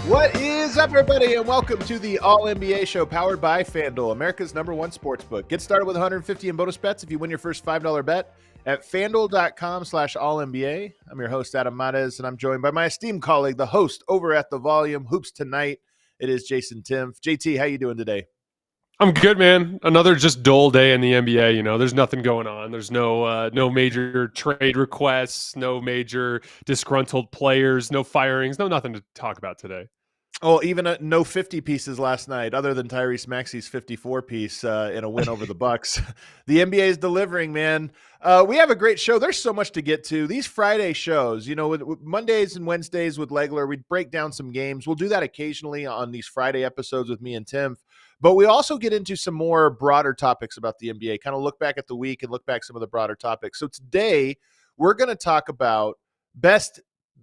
What is up, everybody, and welcome to the All-NBA Show powered by FanDuel, America's #1 sportsbook. Get started with $150 in bonus bets if you win your first $5 bet at FanDuel.com/All-NBA. I'm your host, Adam Mares, and I'm joined by my esteemed colleague, the host over at The Volume, Hoops Tonight. It is Jason Timpf. JT, how you doing today? I'm good, man. Another just dull day in the NBA. You know, there's nothing going on. There's no major trade requests, no major disgruntled players, no firings, no nothing to talk about today. Oh, even no 50 pieces last night, other than Tyrese Maxey's 54 piece in a win over the Bucks. The NBA is delivering, man. We have a great show. There's so much to get to. These Friday shows, you know, with Mondays and Wednesdays with Legler, we break down some games. We'll do that occasionally on these Friday episodes with me and Timpf. But we also get into some more broader topics about the NBA, kind of look back at the week and look back some of the broader topics. So today, we're going to talk about best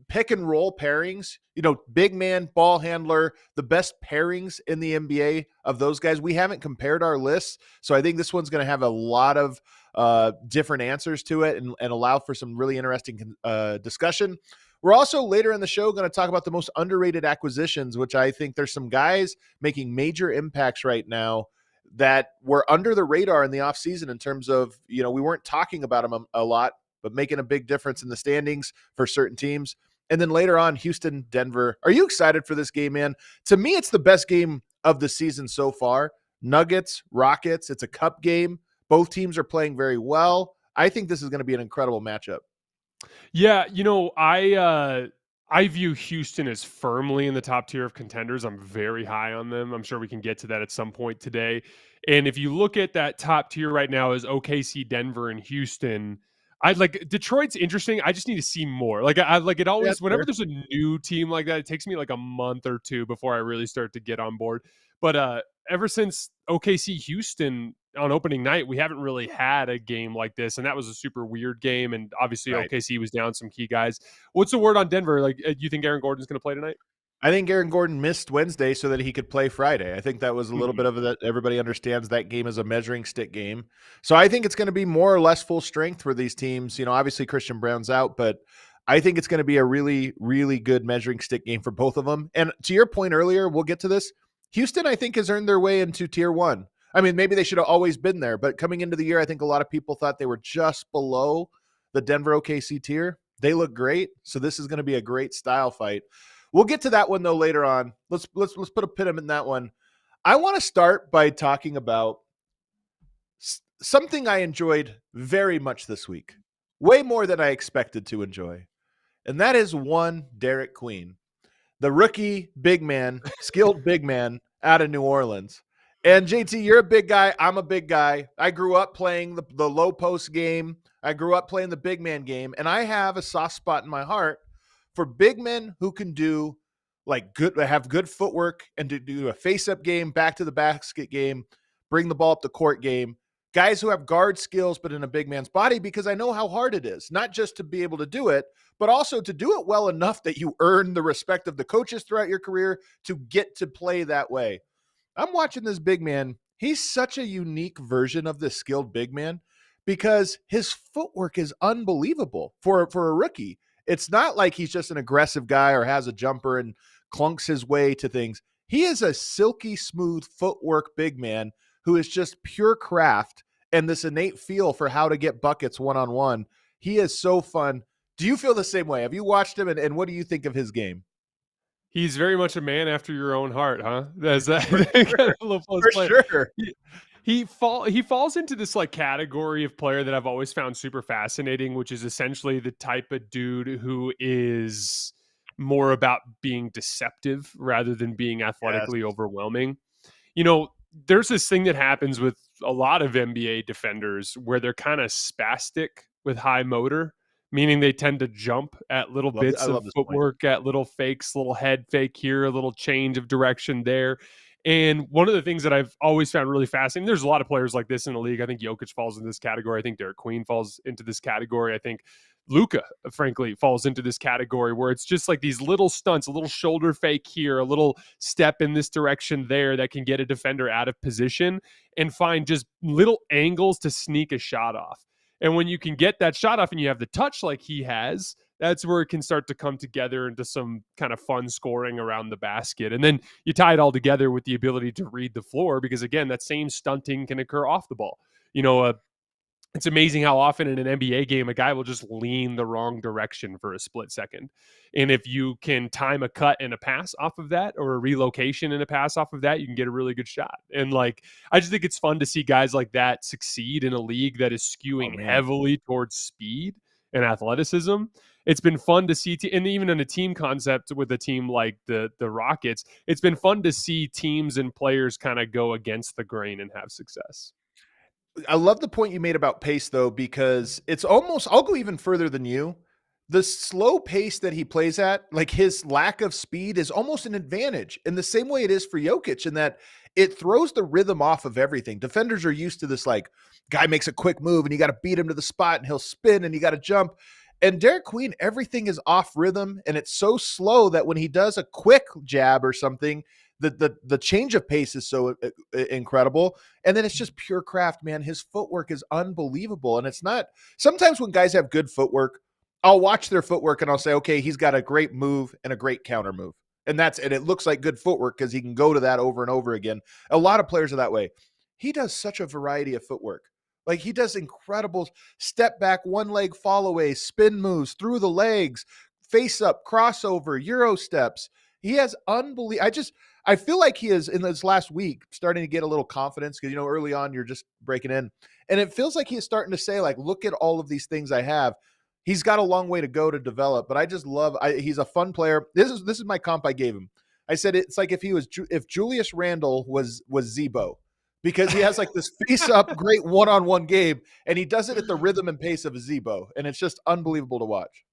pick and roll pairings, you know, big man, ball handler, the best pairings in the NBA of those guys. We haven't compared our lists, so I think this one's going to have a lot of different answers to it and allow for some really interesting discussion. We're also later in the show going to talk about the most underrated acquisitions, which I think there's some guys making major impacts right now that were under the radar in the offseason in terms of, you know, we weren't talking about them a lot, but making a big difference in the standings for certain teams. And then later on, Houston, Denver. Are you excited for this game, man? To me, it's the best game of the season so far. Nuggets, Rockets, it's a cup game. Both teams are playing very well. I think this is going to be an incredible matchup. Yeah, you know, I view Houston as firmly in the top tier of contenders. I'm very high on them. I'm sure we can get to that at some point today. And if you look at that top tier right now as OKC, Denver, and Houston, I like Detroit's interesting. I just need to see more. Like I like it always. Whenever there's a new team like that, it takes me like a month or two before I really start to get on board. But ever since OKC Houston on opening night, we haven't really had a game like this, and that was a super weird game. And obviously, right, OKC was down some key guys. What's the word on Denver? Like, you think Aaron Gordon's going to play tonight? I think Aaron Gordon missed Wednesday so that he could play Friday. I think that was a little bit of that. Everybody understands that game is a measuring stick game. So I think it's going to be more or less full strength for these teams. You know, obviously Christian Brown's out, but I think it's going to be a really, really good measuring stick game for both of them. And to your point earlier, we'll get to this. Houston, I think, has earned their way into tier one. I mean, maybe they should have always been there, but coming into the year, I think a lot of people thought they were just below the Denver OKC tier. They look great. So this is going to be a great style fight. We'll get to that one though later on. Let's put a pin in that one. I want to start by talking about something I enjoyed very much this week, way more than I expected to enjoy, and that is one Derik Queen, the rookie big man, skilled big man out of New Orleans. And JT, you're a big guy. I'm a big guy. I grew up playing the low post game. I grew up playing the big man game, and I have a soft spot in my heart for big men who can do have good footwork and to do a face-up game, back to the basket game, bring the ball up the court game, guys who have guard skills but in a big man's body, because I know how hard it is, not just to be able to do it, but also to do it well enough that you earn the respect of the coaches throughout your career to get to play that way. I'm watching this big man. He's such a unique version of this skilled big man because his footwork is unbelievable for a rookie. It's not like he's just an aggressive guy or has a jumper and clunks his way to things. He is a silky smooth footwork big man who is just pure craft and this innate feel for how to get buckets one-on-one. He is so fun. Do you feel the same way? Have you watched him, and what do you think of his game? He's very much a man after your own heart, huh? That's that. For sure. He falls into this like category of player that I've always found super fascinating, which is essentially the type of dude who is more about being deceptive rather than being athletically overwhelming. You know, there's this thing that happens with a lot of NBA defenders where they're kind of spastic with high motor, meaning they tend to jump at little bits I of love this point. footwork, at little fakes, little head fake here, a little change of direction there. And one of the things that I've always found really fascinating, there's a lot of players like this in the league. I think Jokic falls into this category. I think Derik Queen falls into this category. I think Luka, frankly, falls into this category where it's just like these little stunts, a little shoulder fake here, a little step in this direction there that can get a defender out of position and find just little angles to sneak a shot off. And when you can get that shot off and you have the touch like he has, that's where it can start to come together into some kind of fun scoring around the basket. And then you tie it all together with the ability to read the floor because, again, that same stunting can occur off the ball. It's amazing how often in an NBA game, a guy will just lean the wrong direction for a split second. And if you can time a cut and a pass off of that or a relocation and a pass off of that, you can get a really good shot. And I just think it's fun to see guys like that succeed in a league that is skewing heavily towards speed and athleticism. It's been fun to see, and even in a team concept with a team like the Rockets, it's been fun to see teams and players kind of go against the grain and have success. I love the point you made about pace, though, because it's almost, I'll go even further than you. The slow pace that he plays at, like his lack of speed, is almost an advantage in the same way it is for Jokic, in that it throws the rhythm off of everything. Defenders are used to this, like, guy makes a quick move and you got to beat him to the spot and he'll spin and you got to jump. And Derik Queen, everything is off rhythm and it's so slow that when he does a quick jab or something, the change of pace is so incredible. And then it's just pure craft, man. His footwork is unbelievable. And it's not, sometimes when guys have good footwork, I'll watch their footwork and I'll say, okay, he's got a great move and a great counter move. And it looks like good footwork because he can go to that over and over again. A lot of players are that way. He does such a variety of footwork. Like, he does incredible step back, one leg fall away, spin moves through the legs, face up, crossover, Euro steps. He has unbelievable. I feel like he is, in this last week, starting to get a little confidence because, early on you're just breaking in. And it feels like he's starting to say, like, look at all of these things I have. He's got a long way to go to develop, but I just love, he's a fun player. This is my comp I gave him. I said, it's like if Julius Randle was Zebo, because he has like this face up great one-on-one game and he does it at the rhythm and pace of a Zebo. And it's just unbelievable to watch.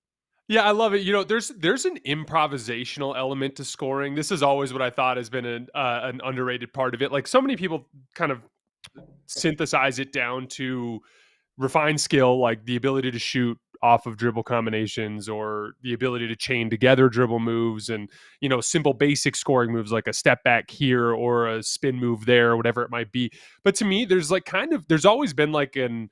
Yeah, I love it. There's an improvisational element to scoring. This is always what I thought has been an underrated part of it. Like, so many people kind of synthesize it down to refined skill, like the ability to shoot off of dribble combinations or the ability to chain together dribble moves and, simple basic scoring moves like a step back here or a spin move there or whatever it might be. But to me, there's there's always been like an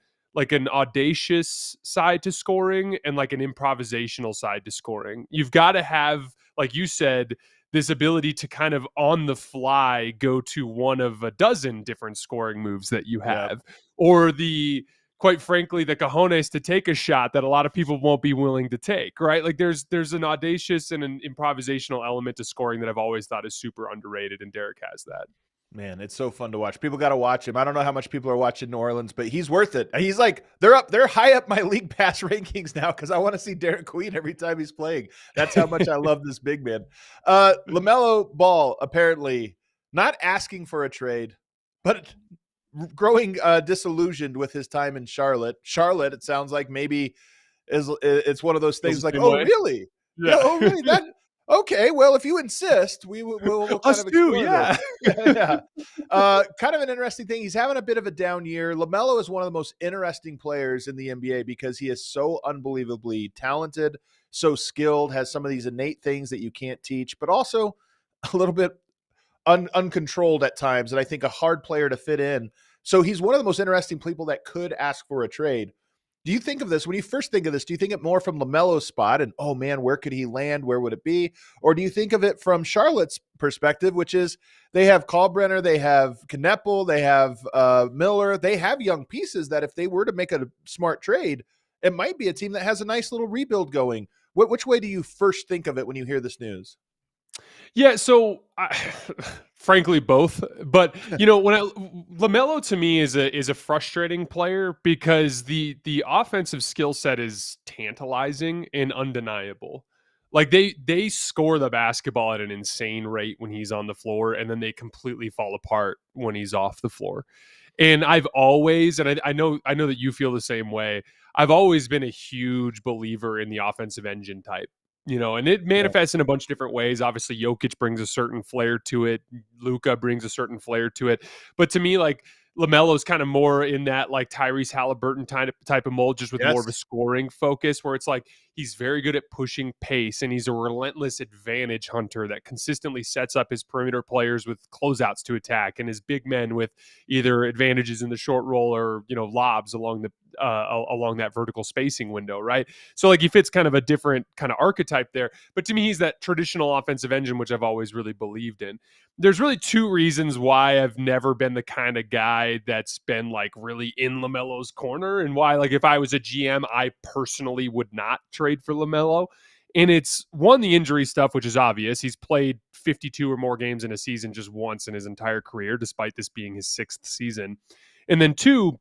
audacious side to scoring and like an improvisational side to scoring. You've got to have, like you said, this ability to kind of on the fly go to one of a dozen different scoring moves that you have, or quite frankly, the cojones to take a shot that a lot of people won't be willing to take, right? Like there's an audacious and an improvisational element to scoring that I've always thought is super underrated, and Derik has that. Man, it's so fun to watch. People got to watch him. I don't know how much people are watching New Orleans, but he's worth it. He's like, they're high up my league pass rankings now because I want to see Derik Queen every time he's playing. That's how much I love this big man. LaMelo Ball, apparently not asking for a trade, but growing disillusioned with his time in Charlotte. Charlotte, it sounds like maybe it's one of those things like, oh, really? Yeah. Oh, really? Okay, well, if you insist, we'll kind of explore yeah. yeah. Kind of an interesting thing. He's having a bit of a down year. LaMelo is one of the most interesting players in the NBA because he is so unbelievably talented, so skilled, has some of these innate things that you can't teach, but also a little bit uncontrolled at times, and I think a hard player to fit in. So he's one of the most interesting people that could ask for a trade. Do you think of this, when you first think of this, do you think it more from LaMelo's spot and, oh man, where could he land? Where would it be? Or do you think of it from Charlotte's perspective, which is they have Kalkbrenner, they have Kneppel, they have Miller, they have young pieces that if they were to make a smart trade, it might be a team that has a nice little rebuild going. Which way do you first think of it when you hear this news? Yeah, so frankly, both. But LaMelo to me is a frustrating player because the offensive skill set is tantalizing and undeniable. Like they score the basketball at an insane rate when he's on the floor, and then they completely fall apart when he's off the floor. And I've always, and I know that you feel the same way. I've always been a huge believer in the offensive engine type, and it manifests in a bunch of different ways. Obviously, Jokic brings a certain flair to it. Luka brings a certain flair to it. But to me, like, LaMelo's kind of more in that like Tyrese Halliburton type of mold, just with more of a scoring focus, where it's like he's very good at pushing pace and he's a relentless advantage hunter that consistently sets up his perimeter players with closeouts to attack and his big men with either advantages in the short roll or, lobs along that vertical spacing window, right? So like he fits kind of a different kind of archetype there. But to me, he's that traditional offensive engine, which I've always really believed in. There's really two reasons why I've never been the kind of guy that's been like really in LaMelo's corner, and why, like, if I was a GM, I personally would not trade for LaMelo. And it's one, the injury stuff, which is obvious. He's played 52 or more games in a season just once in his entire career, despite this being his 6th season. And then two,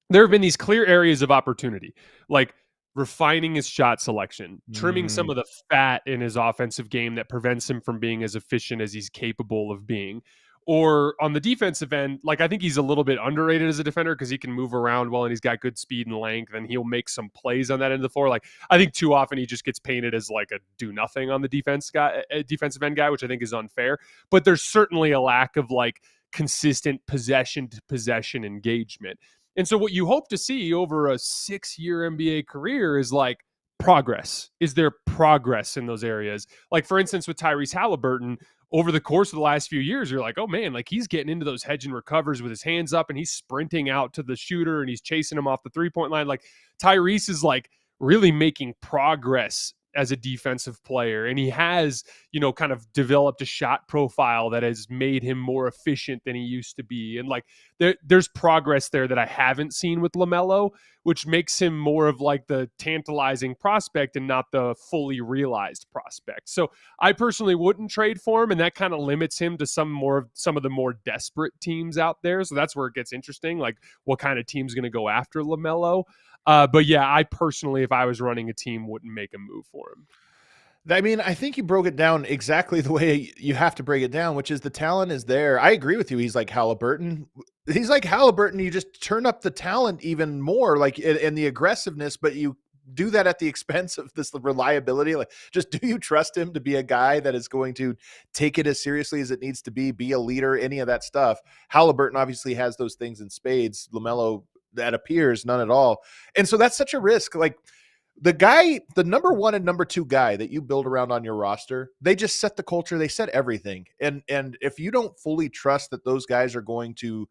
there have been these clear areas of opportunity, like refining his shot selection, trimming some of the fat in his offensive game that prevents him from being as efficient as he's capable of being. Or on the defensive end, like, I think he's a little bit underrated as a defender because he can move around well and he's got good speed and length, and he'll make some plays on that end of the floor. Like, I think too often he just gets painted as like a do nothing on the defensive end guy, which I think is unfair. But there's certainly a lack of like consistent possession to possession engagement. And so what you hope to see over a 6-year NBA career is like progress. Is there progress in those areas? Like, for instance, with Tyrese Halliburton, over the course of the last few years, you're like, oh man, like he's getting into those hedge and recovers with his hands up and he's sprinting out to the shooter and he's chasing him off the 3-point line. Like, Tyrese is like really making progress as a defensive player. And he has, kind of developed a shot profile that has made him more efficient than he used to be. And like there's progress there that I haven't seen with LaMelo, which makes him more of like the tantalizing prospect and not the fully realized prospect. So I personally wouldn't trade for him, and that kind of limits him to some of the more desperate teams out there. So that's where it gets interesting, like what kind of team's going to go after LaMelo. But yeah, I personally, if I was running a team, wouldn't make a move for him. I mean, I think you broke it down exactly the way you have to break it down, which is the talent is there. I agree with you. He's like Halliburton. You just turn up the talent even more, like, and the aggressiveness, but you do that at the expense of this reliability. Like, just, do you trust him to be a guy that is going to take it as seriously as it needs to be a leader, any of that stuff? Halliburton obviously has those things in spades. LaMelo, that appears none at all. And so that's such a risk. Like, the number 1 and number 2 guy that you build around on your roster, they just set the culture. They set everything. And if you don't fully trust that those guys are going to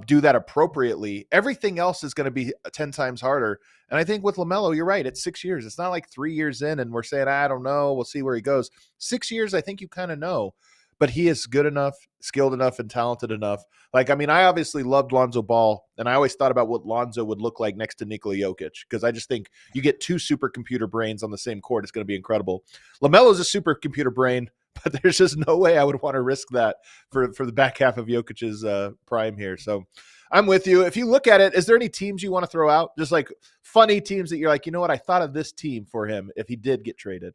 do that appropriately, everything else is going to be 10 times harder. And I think with LaMelo, you're right. It's 6 years. It's not like 3 years in and we're saying, I don't know, we'll see where he goes. 6 years, I think you kind of know. But he is good enough, skilled enough, and talented enough. Like, I mean, I obviously loved Lonzo Ball, and I always thought about what Lonzo would look like next to Nikola Jokic, because I just think you get 2 supercomputer brains on the same court. It's going to be incredible. LaMelo's a supercomputer brain, but there's just no way I would want to risk that for the back half of Jokic's prime here. So I'm with you. If you look at it, is there any teams you want to throw out? Just like funny teams that you're like, you know what, I thought of this team for him if he did get traded.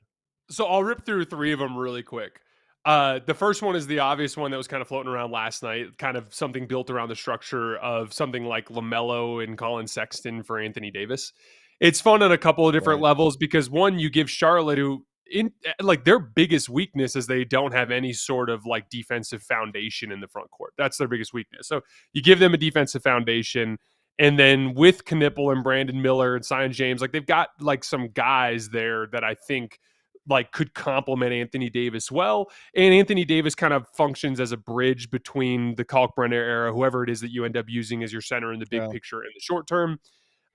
So I'll rip through 3 of them really quick. The first one is the obvious one that was kind of floating around last night, kind of something built around the structure of something like LaMelo and Colin Sexton for Anthony Davis. It's fun on a couple of different levels because, one, you give Charlotte, who in like their biggest weakness is they don't have any sort of like defensive foundation in the front court. That's their biggest weakness. So you give them a defensive foundation, and then with Knipple and Brandon Miller and Sion James, like they've got like some guys there that I think like could complement Anthony Davis well. And Anthony Davis kind of functions as a bridge between the Kalkbrenner era, whoever it is that you end up using as your center in the big picture in the short term.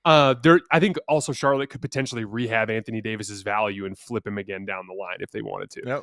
I think also Charlotte could potentially rehab Anthony Davis's value and flip him again down the line if they wanted to.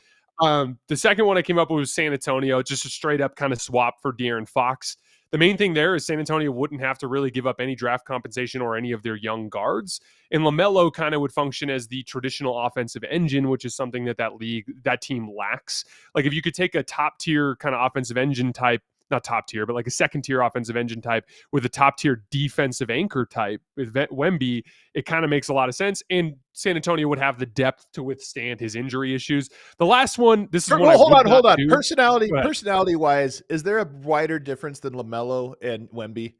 The second one I came up with was San Antonio, just a straight up kind of swap for De'Aaron Fox. The main thing there is San Antonio wouldn't have to really give up any draft compensation or any of their young guards. And LaMelo kind of would function as the traditional offensive engine, which is something that team lacks. Like, if you could take a top tier kind of offensive engine type not top tier, but like a second tier offensive engine type with a top tier defensive anchor type with Wemby, it kind of makes a lot of sense. And San Antonio would have the depth to withstand his injury issues. The last one, this is one Hold on. do. Personality wise, is there a wider difference than LaMelo and Wemby?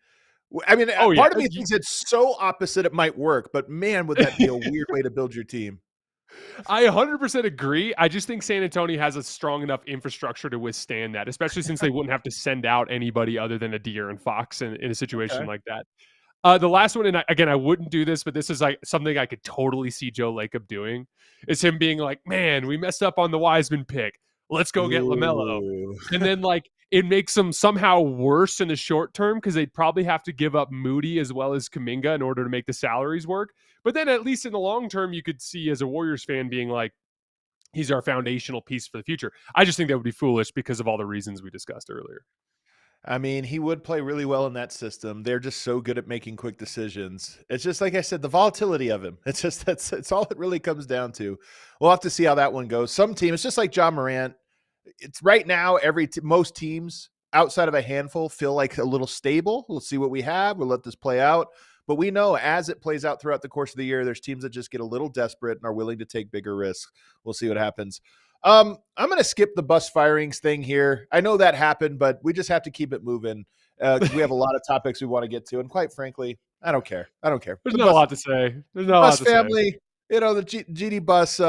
I mean, Oh, part of me thinks it's so opposite it might work, but man, would that be a weird way to build your team? I 100% agree. I just think San Antonio has a strong enough infrastructure to withstand that, especially since they wouldn't have to send out anybody other than a De'Aaron Fox in a situation like that. The last one, and I wouldn't do this, but this is like something I could totally see Joe Lacob doing, is him being like, man, we messed up on the Wiseman pick. Let's go get LaMelo. And then like it makes them somehow worse in the short term because they'd probably have to give up Moody as well as Kuminga in order to make the salaries work. But then at least in the long term, you could see as a Warriors fan being like, he's our foundational piece for the future. I just think that would be foolish because of all the reasons we discussed earlier. I mean, he would play really well in that system. They're just so good at making quick decisions. It's just like I said, the volatility of him. It's all it really comes down to. We'll have to see how that one goes. Some team, it's just like John Morant. It's right now, most teams outside of a handful feel like a little stable. We'll see what we have. We'll let this play out. But we know as it plays out throughout the course of the year, there's teams that just get a little desperate and are willing to take bigger risks. We'll see what happens. I'm going to skip the bus firings thing here. I know that happened, but we just have to keep it moving. We have a lot of topics we want to get to. And quite frankly, I don't care. There's not a lot to say. There's not a lot to family, say. You know, the GD bus,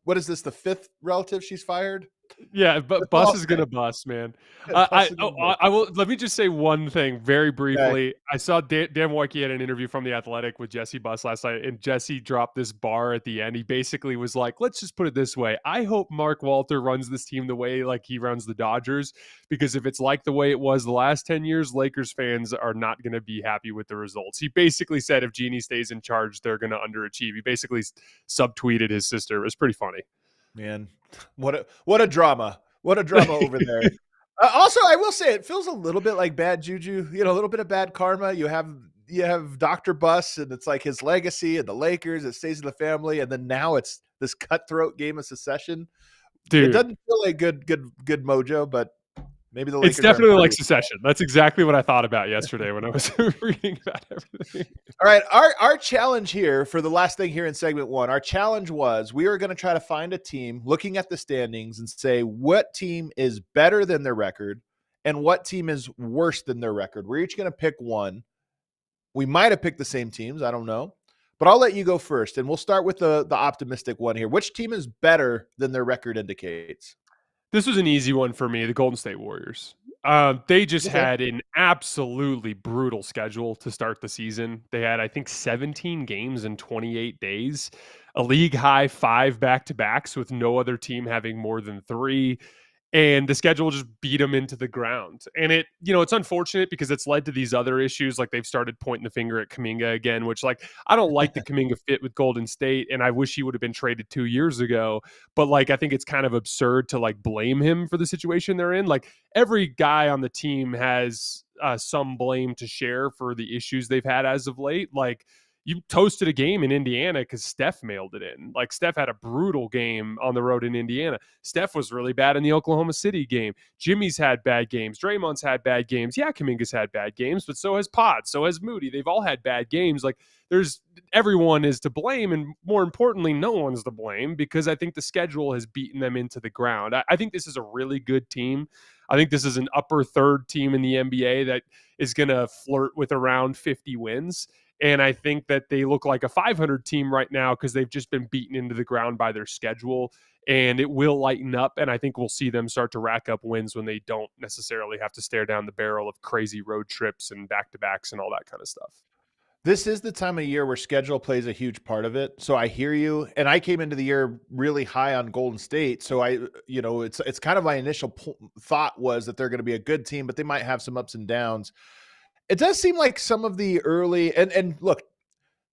what is this, the fifth relative she's fired? Yeah, but bus is gonna bust, man. I will. Let me just say one thing very briefly. Okay. I saw Dan Wojcicki had an interview from The Athletic with Jesse Buss last night, and Jesse dropped this bar at the end. He basically was like, "Let's just put it this way: I hope Mark Walter runs this team the way like he runs the Dodgers, because if it's like the way it was the last 10 years, Lakers fans are not going to be happy with the results." He basically said if Jeannie stays in charge, they're going to underachieve. He basically subtweeted his sister. It was pretty funny. Man, what a drama over there. Also, I will say it feels a little bit like bad juju, a little bit of bad karma. You have Dr. Buss, and it's like his legacy and the Lakers, it stays in the family, and then now it's this cutthroat game of secession. Dude, it doesn't feel like good mojo, but maybe the Lakers. It's definitely like secession. That's exactly what I thought about yesterday when I was reading about everything. All right, our challenge here for the last thing here in segment 1, our challenge was we are going to try to find a team looking at the standings and say what team is better than their record and what team is worse than their record. We're each going to pick one. We might have picked the same teams. I don't know. But I'll let you go first, and we'll start with the optimistic one here. Which team is better than their record indicates? This was an easy one for me, the Golden State Warriors. They just had an absolutely brutal schedule to start the season. They had, I think, 17 games in 28 days, a league high 5 back-to-backs with no other team having more than 3. And the schedule just beat them into the ground. And it's unfortunate because it's led to these other issues. Like they've started pointing the finger at Kuminga again, which like, I don't like the Kuminga fit with Golden State. And I wish he would have been traded 2 years ago. But like, I think it's kind of absurd to like blame him for the situation they're in. Like every guy on the team has some blame to share for the issues they've had as of late. Like, you toasted a game in Indiana because Steph mailed it in. Like Steph had a brutal game on the road in Indiana. Steph was really bad in the Oklahoma City game. Jimmy's had bad games. Draymond's had bad games. Yeah, Kuminga's had bad games, but so has Pod. So has Moody. They've all had bad games. Like everyone is to blame. And more importantly, no one's to blame because I think the schedule has beaten them into the ground. I think this is a really good team. I think this is an upper third team in the NBA that is going to flirt with around 50 wins. And I think that they look like a 500 team right now because they've just been beaten into the ground by their schedule. And it will lighten up. And I think we'll see them start to rack up wins when they don't necessarily have to stare down the barrel of crazy road trips and back-to-backs and all that kind of stuff. This is the time of year where schedule plays a huge part of it. So I hear you. And I came into the year really high on Golden State. So it's kind of my initial thought was that they're going to be a good team, but they might have some ups and downs. It does seem like some of the early and look,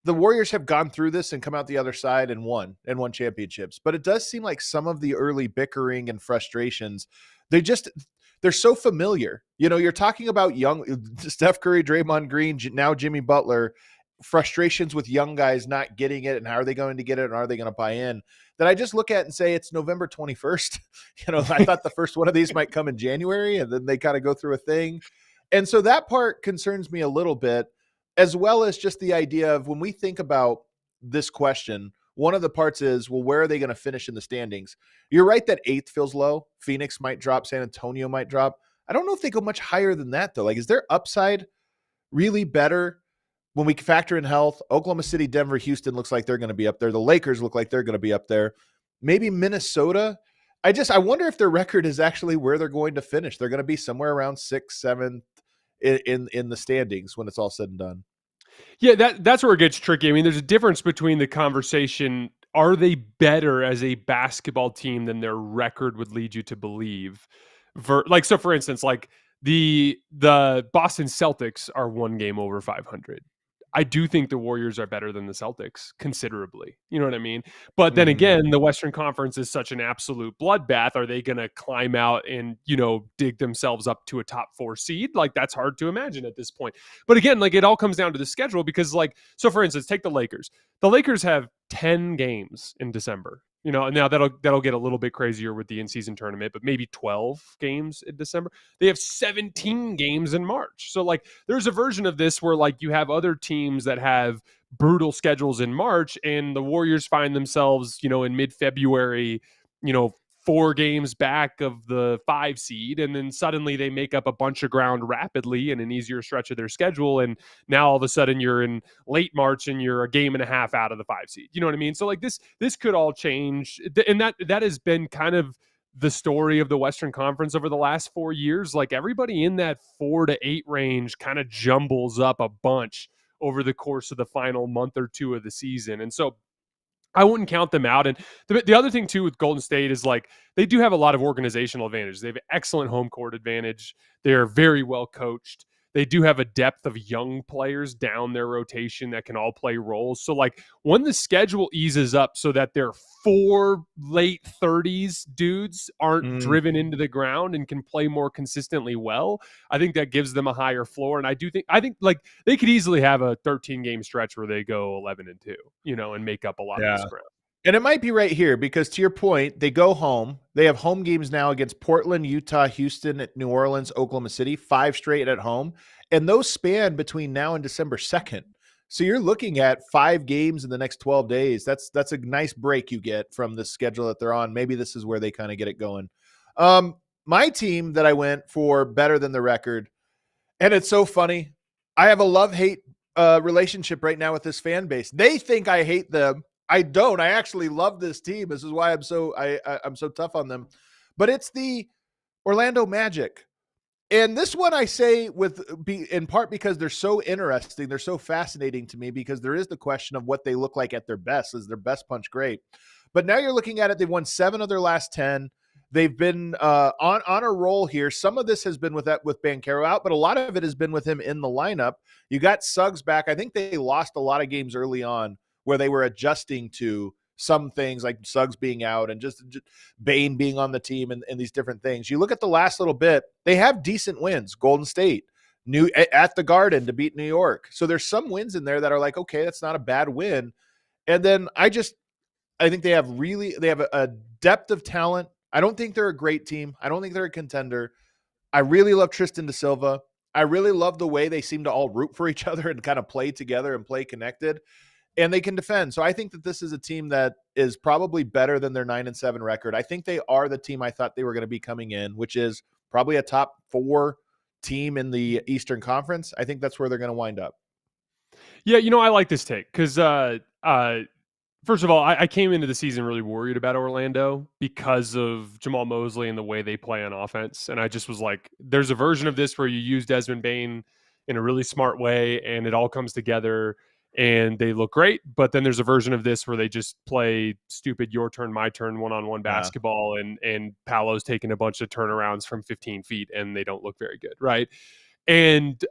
the Warriors have gone through this and come out the other side and won championships. But it does seem like some of the early bickering and frustrations, they're so familiar. You're talking about young Steph Curry, Draymond Green, now Jimmy Butler, frustrations with young guys not getting it and how are they going to get it and are they going to buy in? that I just look at and say it's November 21st. I thought the first one of these might come in January, and then they kind of go through a thing. And so that part concerns me a little bit, as well as just the idea of when we think about this question, one of the parts is, well, where are they going to finish in the standings? You're right that 8th feels low. Phoenix might drop. San Antonio might drop. I don't know if they go much higher than that, though. Like, is their upside really better when we factor in health? Oklahoma City, Denver, Houston looks like they're going to be up there. The Lakers look like they're going to be up there. Maybe Minnesota. I wonder if their record is actually where they're going to finish. They're going to be somewhere around 6th, 7th in the standings when it's all said and done. Yeah, that's where it gets tricky. I mean, there's a difference between the conversation, are they better as a basketball team than their record would lead you to believe? So for instance, like the Boston Celtics are 1 game over 500. I do think the Warriors are better than the Celtics considerably. You know what I mean? But then again, the Western Conference is such an absolute bloodbath. Are they going to climb out and, dig themselves up to a top 4 seed? Like, that's hard to imagine at this point. But again, like, it all comes down to the schedule because, like, so for instance, take the Lakers. The Lakers have 10 games in December. Now that'll get a little bit crazier with the in-season tournament, but maybe 12 games in December. They have 17 games in March. So, like, there's a version of this where, like, you have other teams that have brutal schedules in March, and the Warriors find themselves, in mid-February, 4 games back of the 5 seed, and then suddenly they make up a bunch of ground rapidly in an easier stretch of their schedule, and now all of a sudden you're in late March and you're a game and a half out of the 5 seed. You know what I mean? So, like, this could all change, and that has been kind of the story of the Western Conference over the last 4 years. Like, everybody in that 4 to 8 range kind of jumbles up a bunch over the course of the final month or 2 of the season, and so I wouldn't count them out. And the other thing, too, with Golden State is, like, they do have a lot of organizational advantage. They have excellent home court advantage. They're very well coached. They do have a depth of young players down their rotation that can all play roles. So, like, when the schedule eases up so that their 4 late 30s dudes aren't driven into the ground and can play more consistently well, I think that gives them a higher floor. And I think like they could easily have a 13-game stretch where they go 11-2, and make up a lot of this ground. And it might be right here because, to your point, they go home. They have home games now against Portland, Utah, Houston, New Orleans, Oklahoma City, 5 straight at home. And those span between now and December 2nd. So you're looking at 5 games in the next 12 days. That's a nice break you get from the schedule that they're on. Maybe this is where they kind of get it going. My team that I went for better than the record, and it's so funny, I have a love-hate relationship right now with this fan base. They think I hate them. I don't. I actually love this team. This is why I'm so tough on them. But it's the Orlando Magic. And this one I say in part because they're so interesting. They're so fascinating to me because there is the question of what they look like at their best. Is their best punch great? But now you're looking at it. They've won 7 of their last 10. They've been on a roll here. Some of this has been with Banchero out, but a lot of it has been with him in the lineup. You got Suggs back. I think they lost a lot of games early on where they were adjusting to some things like Suggs being out and just Bane being on the team and these different things. You look at the last little bit, they have decent wins. Golden State, at the Garden to beat New York. So there's some wins in there that are like, okay, that's not a bad win. And then I think they have a depth of talent. I don't think they're a great team. I don't think they're a contender. I really love Tristan da Silva. I really love the way they seem to all root for each other and kind of play together and play connected. And they can defend. So I think that this is a team that is probably better than their 9-7 record. I think they are the team I thought they were going to be coming in, which is probably a top 4 team in the Eastern Conference. I think that's where they're going to wind up. Yeah, I like this take because, first of all, I came into the season really worried about Orlando because of Jamal Mosley and the way they play on offense. And I just was like, there's a version of this where you use Desmond Bane in a really smart way and it all comes together and they look great. But then there's a version of this where they just play stupid your turn, my turn, one-on-one basketball, and Paolo's taking a bunch of turnarounds from 15 feet and they don't look very good, right? And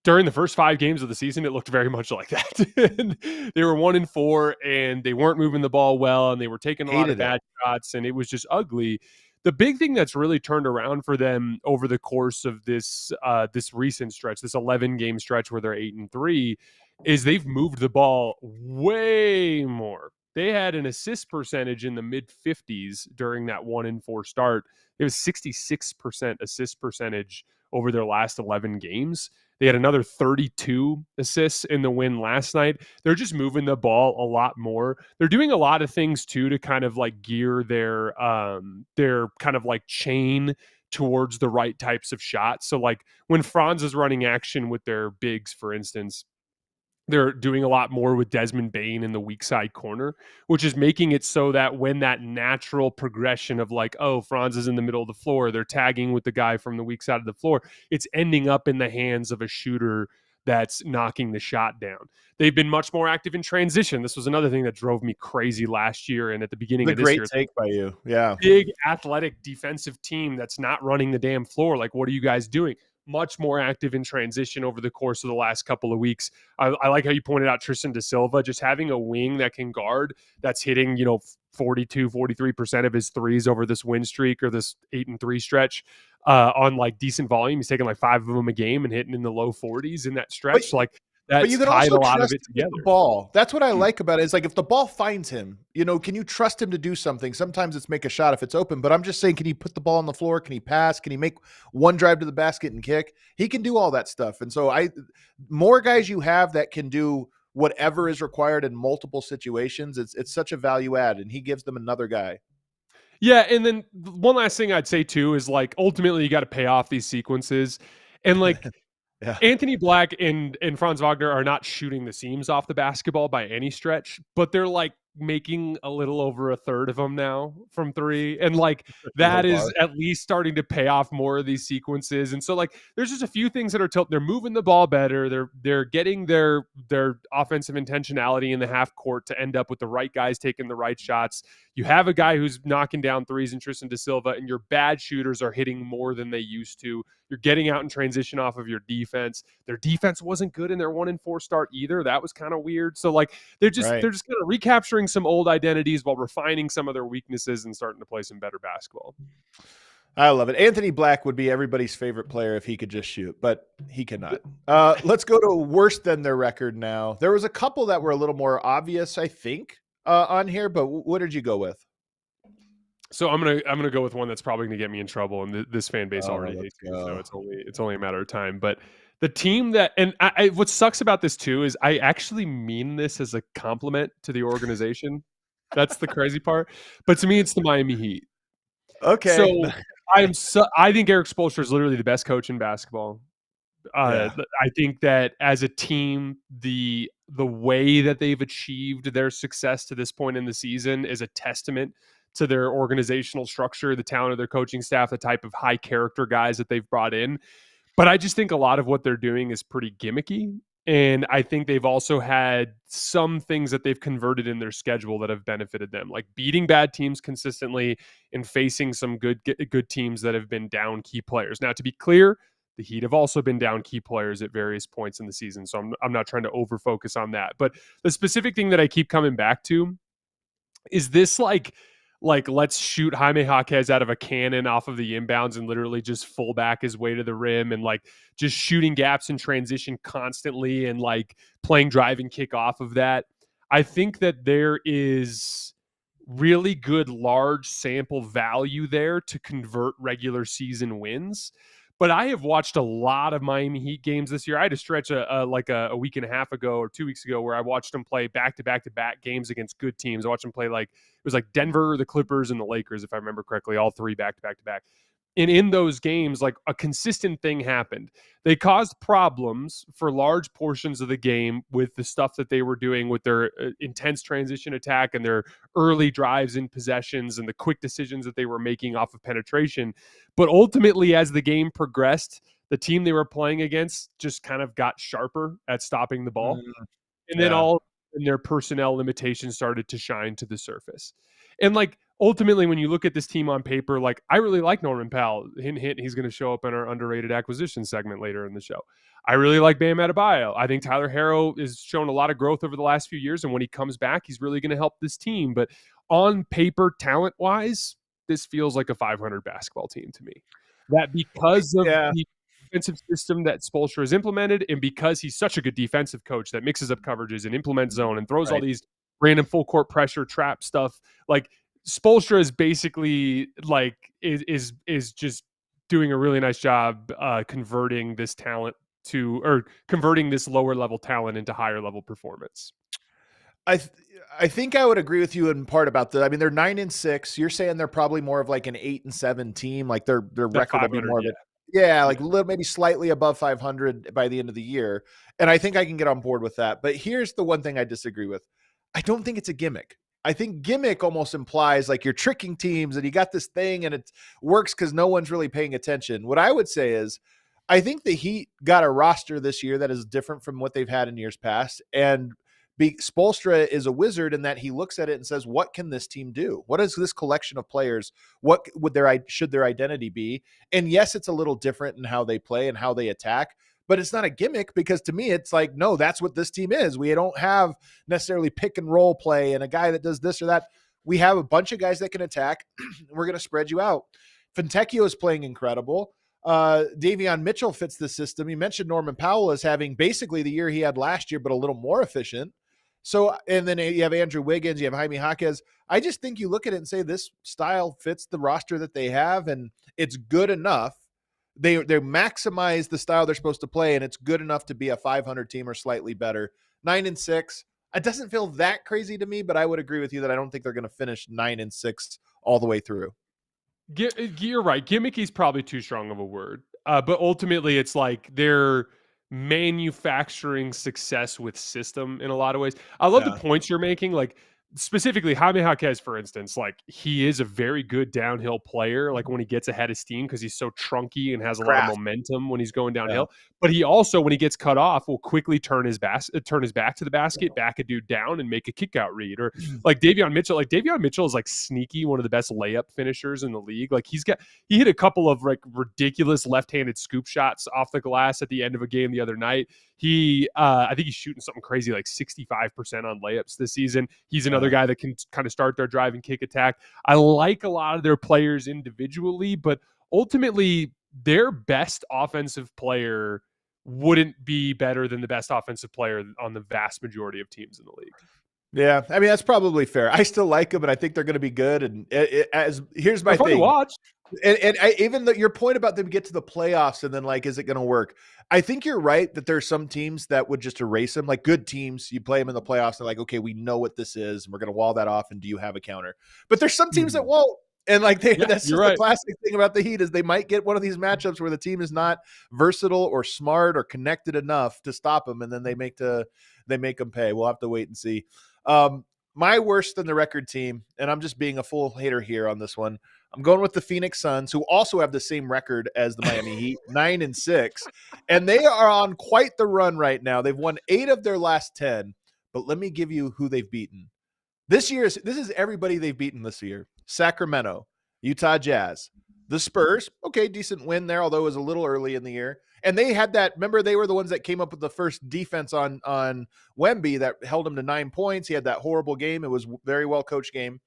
during the first 5 games of the season, it looked very much like that. They were 1-4 and they weren't moving the ball well and they were taking a lot of bad shots and it was just ugly. The big thing that's really turned around for them over the course of this recent stretch, this 11-game stretch where they're 8-3, is they've moved the ball way more they had an assist percentage in the mid 50s during that 1-4 start. It was 66% assist percentage over their last 11 games. They had another 32 assists in the win last night. They're just moving the ball a lot more. They're doing a lot of things too to kind of like gear their kind of like chain towards the right types of shots. So like when Franz is running action with their bigs, for instance, they're doing a lot more with Desmond Bane in the weak side corner, which is making it so that when that natural progression of like, oh, Franz is in the middle of the floor, they're tagging with the guy from the weak side of the floor, it's ending up in the hands of a shooter that's knocking the shot down. They've been much more active in transition. This was another thing that drove me crazy last year and at the beginning of this year. Great take by you. Yeah. Big athletic defensive team that's not running the damn floor. Like, what are you guys doing? Much more active in transition over the course of the last couple of weeks. I like how you pointed out Tristan da Silva, just having a wing that can guard, that's hitting, 42, 43% of his threes over this win streak or this 8-3 stretch on like decent volume. He's taking like 5 of them a game and hitting in the low 40s in that stretch. But you can tied also a lot trust of it together. the ball. That's what I like about it. Is like if the ball finds him, can you trust him to do something? Sometimes it's make a shot if it's open, but I'm just saying, can he put the ball on the floor? Can he pass? Can he make one drive to the basket and kick? He can do all that stuff. And so more guys you have that can do whatever is required in multiple situations. It's such a value add, and he gives them another guy. Yeah, and then one last thing I'd say too is like ultimately you got to pay off these sequences, and like. Yeah. Anthony Black and Franz Wagner are not shooting the seams off the basketball by any stretch, but they're like making a little over a third of them now from 3. And like that is at least starting to pay off more of these sequences. And so like there's just a few things that are they're moving the ball better. They're getting their offensive intentionality in the half court to end up with the right guys taking the right shots. You have a guy who's knocking down threes in Tristan da Silva, and your bad shooters are hitting more than they used to. You're getting out in transition off of your defense. Their defense wasn't good in their 1-4 start either. That was kind of weird. So like they're just kind of recapturing some old identities while refining some of their weaknesses and starting to play some better basketball. I love it. Anthony Black would be everybody's favorite player if he could just shoot, but he cannot. Let's go to worse than their record now. There was a couple that were a little more obvious, I think, on here, but what did you go with? So I'm gonna go with one that's probably gonna get me in trouble, and this fan base already hates me, so it's only a matter of time. But the team that, and what sucks about this too is I actually mean this as a compliment to the organization. That's the crazy part. But to me, it's the Miami Heat. Okay. So I think Erik Spoelstra is literally the best coach in basketball. I think that as a team, the way that they've achieved their success to this point in the season is a testament to their organizational structure, the talent of their coaching staff, the type of high character guys that they've brought in. But I just think a lot of what they're doing is pretty gimmicky. And I think they've also had some things that they've converted in their schedule that have benefited them, like beating bad teams consistently and facing some good teams that have been down key players. Now, to be clear, the Heat have also been down key players at various points in the season. So I'm not trying to over focus on that. But the specific thing that I keep coming back to is this like let's shoot Jaime Jaquez out of a cannon off of the inbounds and literally just full back his way to the rim and like just shooting gaps in transition constantly and like playing drive and kick off of that. I think that there is really good large sample value there to convert regular season wins. But I have watched a lot of Miami Heat games this year. I had a stretch a week and a half ago or 2 weeks ago where I watched them play back-to-back games against good teams. I watched them play it was like Denver, the Clippers, and the Lakers, if I remember correctly, all 3 back-to-back. And in those games, like a consistent thing happened. They caused problems for large portions of the game with the stuff that they were doing with their intense transition attack and their early drives in possessions and the quick decisions that they were making off of penetration. But ultimately, as the game progressed, the team they were playing against just kind of got sharper at stopping the ball. And then their personnel limitations started to shine to the surface. And like, ultimately, when you look at this team on paper, like I really like Norman Powell. Hint, hint, he's going to show up in our underrated acquisition segment later in the show. I really like Bam Adebayo. I think Tyler Herro has shown a lot of growth over the last few years, and when he comes back, he's really going to help this team. But on paper, talent-wise, this feels like a 500 basketball team to me. That because of the defensive system that Spoelstra has implemented, and because he's such a good defensive coach that mixes up coverages and implements zone and throws all these random full court pressure trap stuff. Like Spoelstra is basically like is just doing a really nice job converting this lower level talent into higher level performance. I I think I would agree with you in part about that. I mean, they're 9-6. You're saying they're probably more of like an 8-7 team. Like their That record will be 500, more of yeah. it. Yeah, like a little, maybe slightly above 500 by the end of the year. And I think I can get on board with that. But here's the one thing I disagree with. I don't think it's a gimmick. I think gimmick almost implies like you're tricking teams and you got this thing and it works because no one's really paying attention. What I would say is I think the Heat got a roster this year that is different from what they've had in years past. And Spoelstra is a wizard in that he looks at it and says, what can this team do? What is this collection of players? What would should their identity be? And yes, it's a little different in how they play and how they attack, but it's not a gimmick because to me, it's like, no, that's what this team is. We don't have necessarily pick and roll play and a guy that does this or that. We have a bunch of guys that can attack. We're going to spread you out. Fontecchio is playing incredible. Davion Mitchell fits the system. You mentioned Norman Powell as having basically the year he had last year, but a little more efficient. So, and then you have Andrew Wiggins, you have Jaime Jaquez. I just think you look at it and say this style fits the roster that they have, and it's good enough. They maximize the style they're supposed to play, and it's good enough to be a 500 team or slightly better. 9-6. It doesn't feel that crazy to me, but I would agree with you that I don't think they're going to finish 9-6 all the way through. You're right. Gimmicky is probably too strong of a word. But ultimately, it's like they're manufacturing success with system in a lot of ways. I love the points you're making. Like specifically Jaime Jaquez, for instance, like he is a very good downhill player. Like when he gets ahead of steam because he's so trunky and has a lot of momentum when he's going downhill. Yeah. But he also, when he gets cut off, will quickly turn his back to the basket, back a dude down, and make a kick out read. Or like Davion Mitchell. Like Davion Mitchell is like sneaky, one of the best layup finishers in the league. Like he hit a couple of like ridiculous left-handed scoop shots off the glass at the end of a game the other night. I think he's shooting something crazy like 65% on layups this season. He's another guy that can kind of start their drive and kick attack. I like a lot of their players individually, but ultimately their best offensive player wouldn't be better than the best offensive player on the vast majority of teams in the league. Yeah, I mean, that's probably fair. I still like them, and I think they're going to be good. And here's my thing. Fun to watch. And even your point about them get to the playoffs and then like, is it going to work? I think you're right that there's some teams that would just erase them. Like good teams, you play them in the playoffs. They're like, okay, we know what this is, and we're going to wall that off. And do you have a counter? But there's some teams that won't. And like that's just the classic thing about the Heat is they might get one of these matchups where the team is not versatile or smart or connected enough to stop them, and then they make them pay. We'll have to wait and see. My worst than the record team, and I'm just being a full hater here on this one. I'm going with the Phoenix Suns, who also have the same record as the Miami Heat, 9-6, and they are on quite the run right now. They've won 8 of their last 10, but let me give you who they've beaten. This is everybody they've beaten this year. Sacramento, Utah Jazz, the Spurs. Okay, decent win there, although it was a little early in the year. And they had that, remember, they were the ones that came up with the first defense on Wemby that held him to 9 points. He had that horrible game. It was a very well-coached game.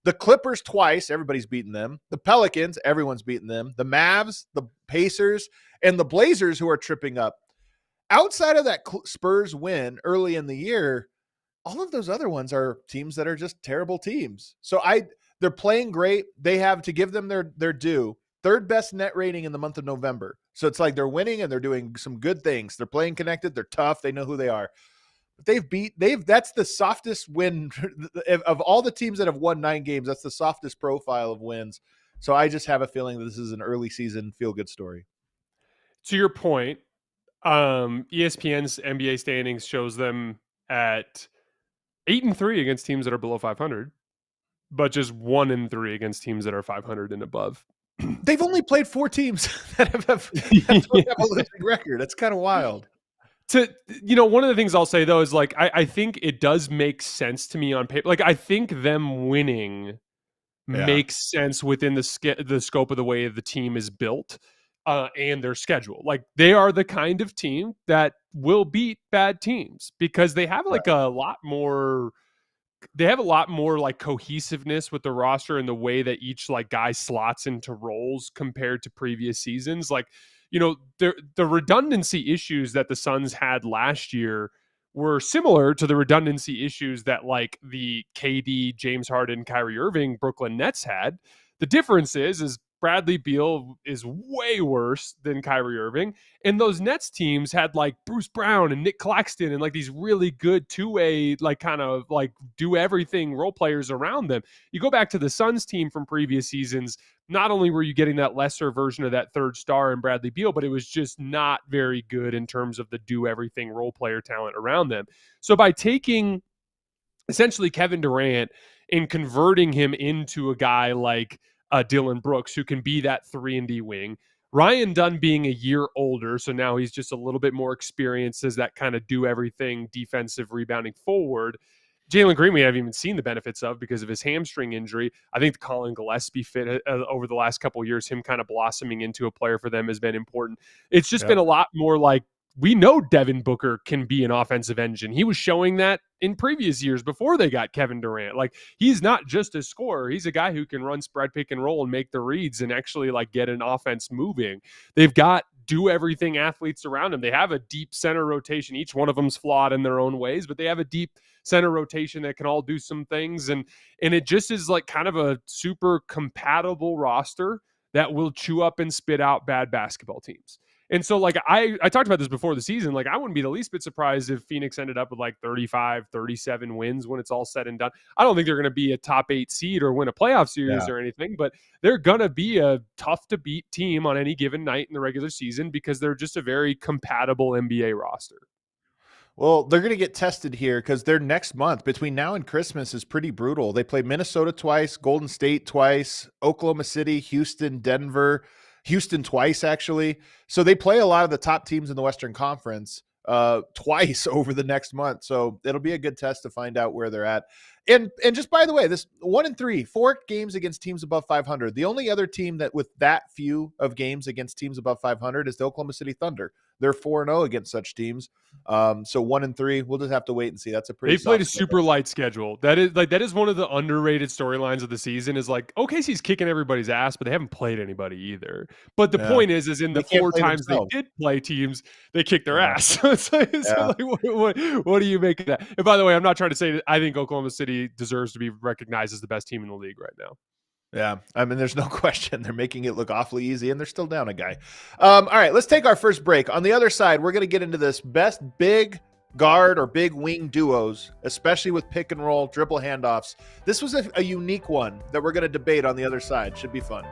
The Clippers twice, everybody's beaten them. The Pelicans, everyone's beaten them. The Mavs, the Pacers, and the Blazers, who are tripping up. Outside of that Spurs win early in the year, all of those other ones are teams that are just terrible teams. So they're playing great. They have to give them their due. Third best net rating in the month of November. So it's like they're winning and they're doing some good things. They're playing connected. They're tough. They know who they are. But that's the softest win of all the teams that have won 9 games. That's the softest profile of wins. So I just have a feeling that this is an early season feel-good story. To your point, ESPN's NBA standings shows them at 8-3 against teams that are below 500, but just 1-3 against teams that are 500 and above. They've only played 4 teams that have a losing record. That's kind of wild. One of the things I'll say though is like I think it does make sense to me on paper. Like I think them winning makes sense within the scope of the way the team is built and their schedule. Like they are the kind of team that will beat bad teams because they have like a lot more. They have a lot more like cohesiveness with the roster and the way that each like guy slots into roles compared to previous seasons. Like, the redundancy issues that the Suns had last year were similar to the redundancy issues that like the KD, James Harden, Kyrie Irving, Brooklyn Nets had. The difference is Bradley Beal is way worse than Kyrie Irving. And those Nets teams had like Bruce Brown and Nick Claxton and like these really good two-way, like kind of like do everything role players around them. You go back to the Suns team from previous seasons, not only were you getting that lesser version of that third star in Bradley Beal, but it was just not very good in terms of the do everything role player talent around them. So by taking essentially Kevin Durant and converting him into a guy like Dylan Brooks, who can be that 3-and-D wing. Ryan Dunn being a year older, so now he's just a little bit more experienced as that kind of do everything defensive rebounding forward. Jalen Green, we haven't even seen the benefits of because of his hamstring injury. I think the Colin Gillespie fit over the last couple of years, him kind of blossoming into a player for them has been important. It's just been a lot more like, we know Devin Booker can be an offensive engine. He was showing that in previous years before they got Kevin Durant. Like, he's not just a scorer. He's a guy who can run spread, pick and roll and make the reads and actually like get an offense moving. They've got do everything athletes around him. They have a deep center rotation. Each one of them's flawed in their own ways, but they have a deep center rotation that can all do some things. And it just is like kind of a super compatible roster that will chew up and spit out bad basketball teams. And so, like, I talked about this before the season. Like, I wouldn't be the least bit surprised if Phoenix ended up with like 35, 37 wins when it's all said and done. I don't think they're going to be a top 8 seed or win a playoff series or anything, but they're going to be a tough to beat team on any given night in the regular season because they're just a very compatible NBA roster. Well, they're going to get tested here because their next month between now and Christmas is pretty brutal. They play Minnesota twice, Golden State twice, Oklahoma City, Houston, Denver, Houston twice, actually. So they play a lot of the top teams in the Western Conference twice over the next month. So it'll be a good test to find out where they're at. And just by the way, this 1-3, 4 games against teams above 500. The only other team that with that few of games against teams above 500 is the Oklahoma City Thunder. They're 4-0 against such teams. So 1-3, we'll just have to wait and see. That's a pretty. They played a super light schedule. That is one of the underrated storylines of the season. Is like OKC's kicking everybody's ass, but they haven't played anybody either. But the point is in the 4 times they did play teams, they kicked their ass. So like, what do you make of that? And by the way, I'm not trying to say that I think Oklahoma City deserves to be recognized as the best team in the league right now. Yeah, I mean, there's no question. They're making it look awfully easy, and they're still down a guy. All right, let's take our first break. On the other side, we're going to get into this best big guard or big wing duos, especially with pick and roll, dribble handoffs. This was a unique one that we're going to debate on the other side. Should be fun.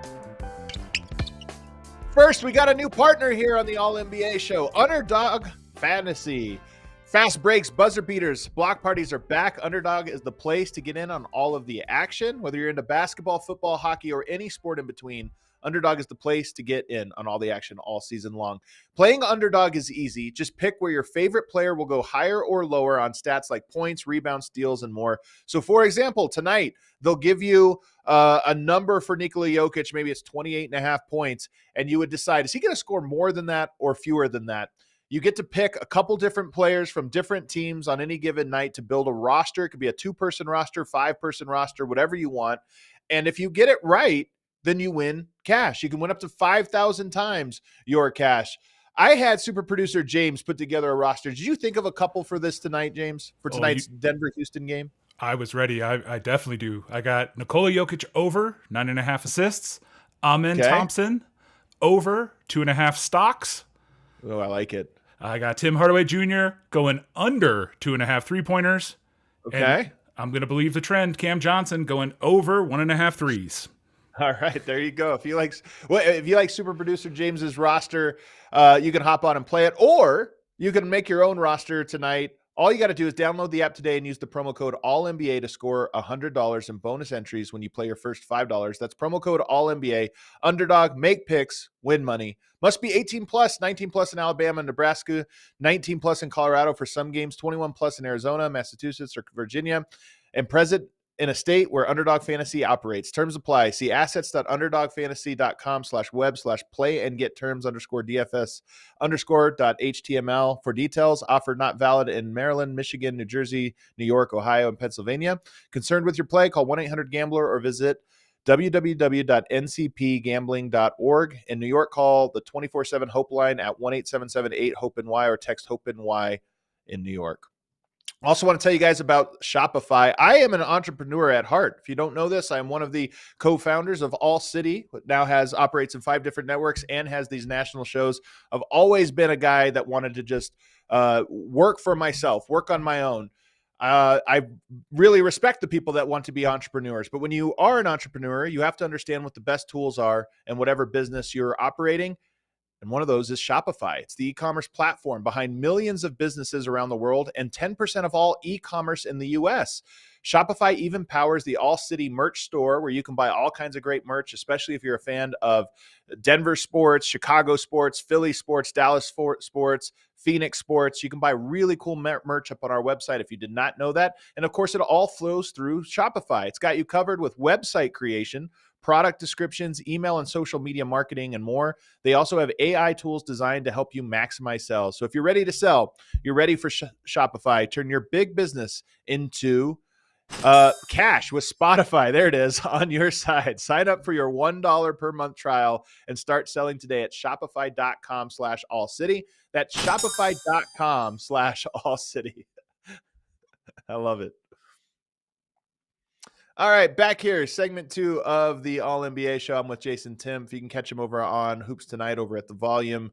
First, we got a new partner here on the All-NBA show, Underdog Fantasy. Fast breaks, buzzer beaters, block parties are back. Underdog is the place to get in on all of the action. Whether you're into basketball, football, hockey, or any sport in between, Underdog is the place to get in on all the action all season long. Playing Underdog is easy. Just pick where your favorite player will go higher or lower on stats like points, rebounds, steals, and more. So, for example, tonight, they'll give you a number for Nikola Jokic. Maybe it's 28.5 points, and you would decide, is he going to score more than that or fewer than that? You get to pick a couple different players from different teams on any given night to build a roster. It could be a 2-person roster, 5-person roster, whatever you want. And if you get it right, then you win cash. You can win up to 5,000 times your cash. I had super producer James put together a roster. Did you think of a couple for this tonight, James, for tonight's Denver-Houston game? I was ready. I definitely do. I got Nikola Jokic over 9.5 assists. Amen Thompson over 2.5 stocks. Oh, I like it. I got Tim Hardaway Jr. going under 2.5 3-pointers. Okay. And I'm going to believe the trend. Cam Johnson going over 1.5 threes. All right, there you go. If you like super producer James's roster, you can hop on and play it, or you can make your own roster tonight. All you got to do is download the app today and use the promo code ALLNBA to score $100 in bonus entries when you play your first $5. That's promo code ALLNBA. Underdog, make picks, win money. Must be 18 plus, 19 plus in Alabama and Nebraska, 19 plus in Colorado for some games, 21 plus in Arizona, Massachusetts, or Virginia, and present in a state where Underdog Fantasy operates. Terms apply. See assets.underdogfantasy.com/web/play and get terms _DFS_.html for details. Offer not valid in Maryland, Michigan, New Jersey, New York, Ohio, and Pennsylvania. Concerned with your play? Call 1-800-GAMBLER or visit www.ncpgambling.org. In New York, call the 24/7 Hope line at 1-877-8-HOPE-NY or text HOPE-NY in New York. Also want to tell you guys about Shopify. I am an entrepreneur at heart. If you don't know this, I'm one of the co-founders of All City, which now operates in 5 different networks and has these national shows. I've always been a guy that wanted to just work for myself, work on my own. I really respect the people that want to be entrepreneurs, but when you are an entrepreneur, you have to understand what the best tools are and whatever business you're operating. And one of those is Shopify. It's the e-commerce platform behind millions of businesses around the world and 10% of all e-commerce in the US. Shopify even powers the All City merch store where you can buy all kinds of great merch, especially if you're a fan of Denver sports, Chicago sports, Philly sports, Dallas sports, Phoenix sports. You can buy really cool merch up on our website if you did not know that. And of course, it all flows through Shopify. It's got you covered with website creation, product descriptions, email and social media marketing, and more. They also have AI tools designed to help you maximize sales. So if you're ready to sell, you're ready for Shopify. Turn your big business into cash with Spotify. There it is on your side. Sign up for your $1 per month trial and start selling today at shopify.com/allcity. That's shopify.com/allcity. I love it. All right, back here, segment 2 of the All NBA show. I'm with Jason Timpf. You can catch him over on Hoops Tonight over at the Volume.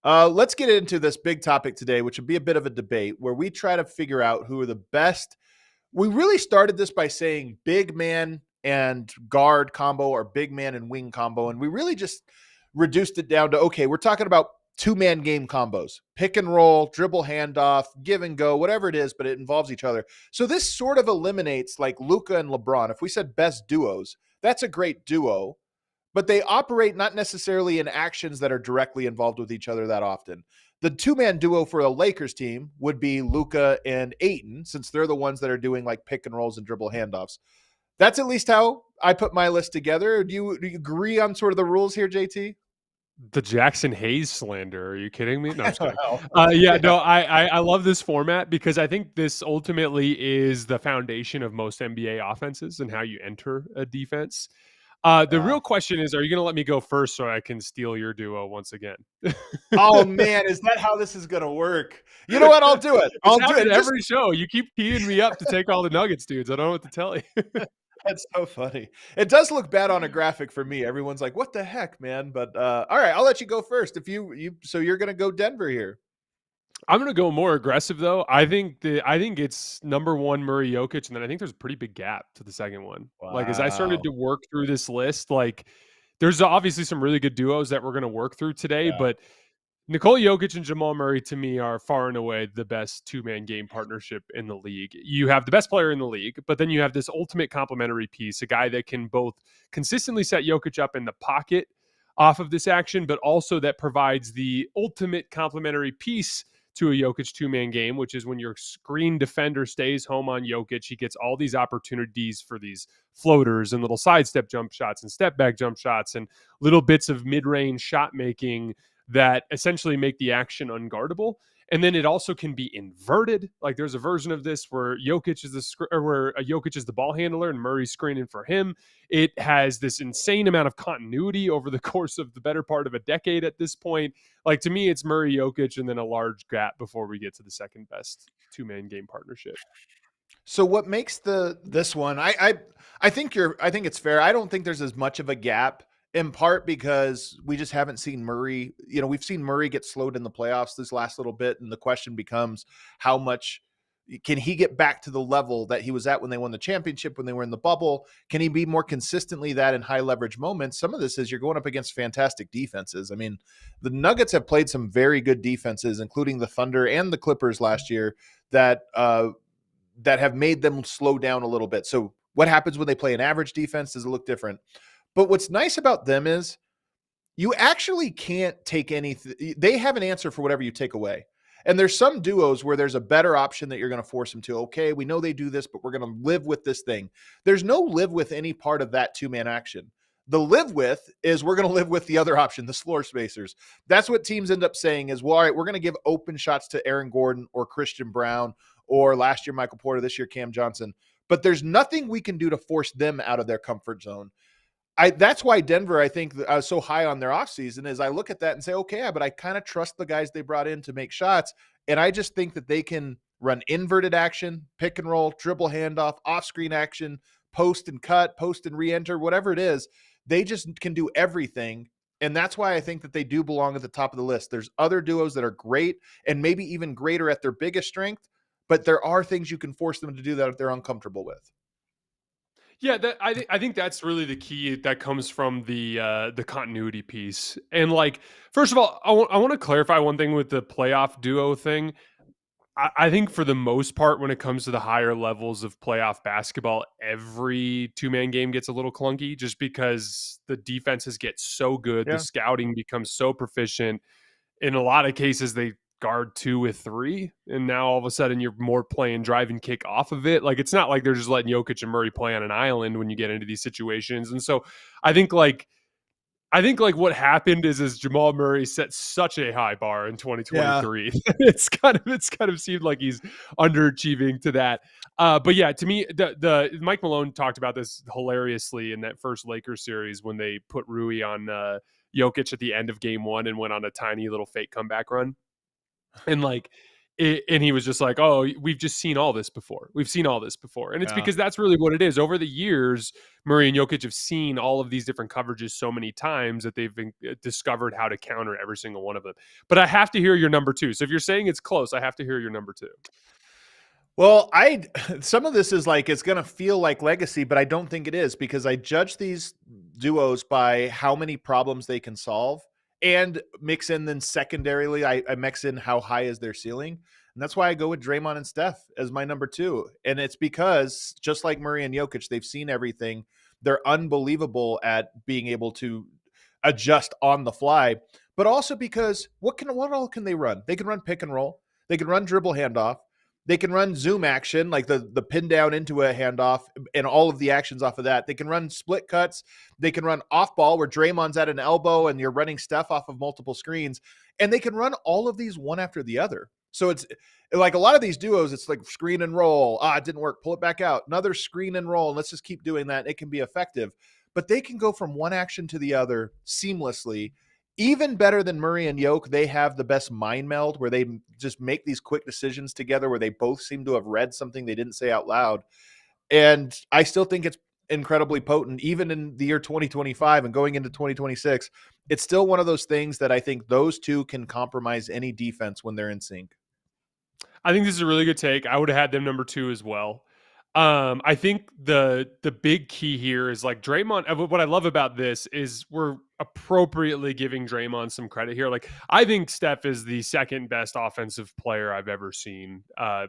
Let's get into this big topic today, which will be a bit of a debate where we try to figure out who are the best. We really started this by saying big man and guard combo or big man and wing combo, and we really just reduced it down to, okay, we're talking about 2-man game combos, pick and roll, dribble handoff, give and go, whatever it is, but it involves each other. So this sort of eliminates like Luka and LeBron. If we said best duos, that's a great duo, but they operate not necessarily in actions that are directly involved with each other that often. The 2-man duo for a Lakers team would be Luka and Ayton, since they're the ones that are doing like pick and rolls and dribble handoffs. That's at least how I put my list together. Do you agree on sort of the rules here, JT? The Jackson Hayes slander. Are you kidding me? No, I'm just kidding. Yeah. No, I love this format because I think this ultimately is the foundation of most NBA offenses and how you enter a defense. The real question is, are you going to let me go first so I can steal your duo once again? Oh, man, is that how this is going to work? You know what? I'll do it. I'll do it every show. You keep teeing me up to take all the Nuggets, dudes. I don't know what to tell you. That's so funny. It does look bad on a graphic for me. Everyone's like, what the heck, man? But all right, I'll let you go first. So you're going to go Denver here. I'm going to go more aggressive, though. I think it's number 1 Murray Jokic, and then I think there's a pretty big gap to the second one. Wow. Like, as I started to work through this list, like, there's obviously some really good duos that we're going to work through today, but Nikola Jokic and Jamal Murray, to me, are far and away the best 2-man game partnership in the league. You have the best player in the league, but then you have this ultimate complementary piece, a guy that can both consistently set Jokic up in the pocket off of this action, but also that provides the ultimate complementary piece to a Jokic 2-man game, which is when your screen defender stays home on Jokic, he gets all these opportunities for these floaters and little sidestep jump shots and step back jump shots and little bits of mid-range shot making that essentially make the action unguardable. And then it also can be inverted. Like, there's a version of this where Jokic is the ball handler and Murray's screening for him. It has this insane amount of continuity over the course of the better part of a decade at this point. Like, to me, it's Murray, Jokic, and then a large gap before we get to the second best 2-man game partnership. So what makes this one? I think it's fair. I don't think there's as much of a gap, in part because we just haven't seen Murray. You know, we've seen Murray get slowed in the playoffs this last little bit, and the question becomes, how much can he get back to the level that he was at when they won the championship, when they were in the bubble? Can he be more consistently that in high leverage moments? Some of this is you're going up against fantastic defenses. I mean, the Nuggets have played some very good defenses, including the Thunder and the Clippers last year, that have made them slow down a little bit. So what happens when they play an average defense? Does it look different? But what's nice about them is you actually can't take anything. They have an answer for whatever you take away. And there's some duos where there's a better option that you're going to force them to. Okay, we know they do this, but we're going to live with this thing. There's no live with any part of that 2-man action. The live with is we're going to live with the other option, the floor spacers. That's what teams end up saying is, well, all right, we're going to give open shots to Aaron Gordon or Christian Brown, or last year Michael Porter, this year Cam Johnson. But there's nothing we can do to force them out of their comfort zone. That's why Denver, I think, I was so high on their offseason, is I look at that and say, okay, but I kind of trust the guys they brought in to make shots. And I just think that they can run inverted action, pick and roll, dribble handoff, off-screen action, post and cut, post and re-enter, whatever it is. They just can do everything. And that's why I think that they do belong at the top of the list. There's other duos that are great and maybe even greater at their biggest strength, but there are things you can force them to do that they're uncomfortable with. Yeah, I think that's really the key that comes from the continuity piece. And like, first of all, I want to clarify one thing with the playoff duo thing. I think for the most part, when it comes to the higher levels of playoff basketball, every two-man game gets a little clunky just because the defenses get so good. Yeah. The scouting becomes so proficient. In a lot of cases, they guard 2 with 3. And now all of a sudden you're more playing drive and kick off of it. Like, it's not like they're just letting Jokic and Murray play on an island when you get into these situations. And so I think what happened is Jamal Murray set such a high bar in 2023. Yeah. it's kind of seemed like he's underachieving to that. But yeah, to me, the Mike Malone talked about this hilariously in that first Lakers series when they put Rui on Jokic at the end of game 1 and went on a tiny little fake comeback run. And like, and he was just like, oh, we've just seen all this before. We've seen all this before. And it's because that's really what it is. Over the years, Murray and Jokic have seen all of these different coverages so many times that they've discovered how to counter every single one of them. But I have to hear your number 2. So if you're saying it's close, I have to hear your number 2. Well, some of this is like, it's going to feel like legacy, but I don't think it is, because I judge these duos by how many problems they can solve. And mix in then secondarily, I mix in how high is their ceiling. And that's why I go with Draymond and Steph as my number 2. And it's because just like Murray and Jokic, they've seen everything. They're unbelievable at being able to adjust on the fly, but also because what all can they run? They can run pick and roll. They can run dribble handoff. They can run zoom action, like the pin down into a handoff and all of the actions off of that. They can run split cuts. They can run off ball where Draymond's at an elbow and you're running Steph off of multiple screens. And they can run all of these one after the other. So it's like a lot of these duos, it's like screen and roll. It didn't work. Pull it back out. Another screen and roll. And let's just keep doing that. It can be effective. But they can go from one action to the other seamlessly. Even better than Murray and Yoke, they have the best mind meld where they just make these quick decisions together where they both seem to have read something they didn't say out loud. And I still think it's incredibly potent, even in the year 2025 and going into 2026. It's still one of those things that I think those two can compromise any defense when they're in sync. I think this is a really good take. I would have had them number 2 as well. I think the big key here is like Draymond. What I love about this is we're appropriately giving Draymond some credit here. Like, I think Steph is the second best offensive player I've ever seen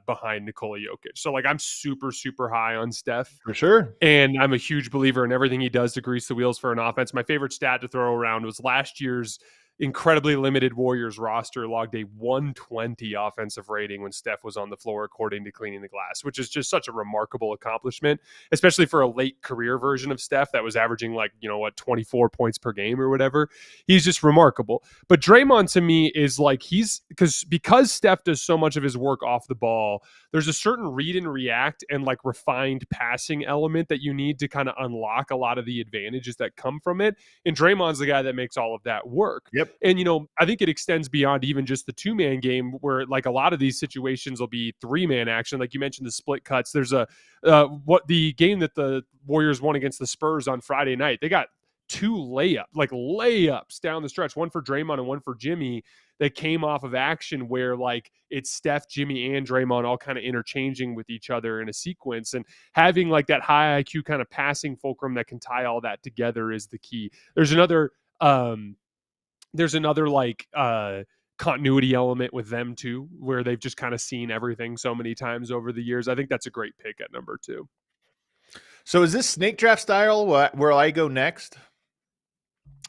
behind Nikola Jokic. So like, I'm super, super high on Steph for sure. And I'm a huge believer in everything he does to grease the wheels for an offense. My favorite stat to throw around was last year's incredibly limited Warriors roster logged a 120 offensive rating when Steph was on the floor, according to Cleaning the Glass, which is just such a remarkable accomplishment, especially for a late career version of Steph that was averaging 24 points per game or whatever. He's just remarkable. But Draymond to me is like, because Steph does so much of his work off the ball, there's a certain read and react and like refined passing element that you need to kind of unlock a lot of the advantages that come from it. And Draymond's the guy that makes all of that work. Yep. And, I think it extends beyond even just the 2-man game where like a lot of these situations will be 3-man action. Like you mentioned, the split cuts. There's the game that the Warriors won against the Spurs on Friday night. They got 2 layups down the stretch, one for Draymond and one for Jimmy, that came off of action where like it's Steph, Jimmy, and Draymond all kind of interchanging with each other in a sequence, and having like that high IQ kind of passing fulcrum that can tie all that together is the key. There's another like continuity element with them too, where they've just kind of seen everything so many times over the years. I think that's a great pick at number 2. So is this snake draft style where I go next?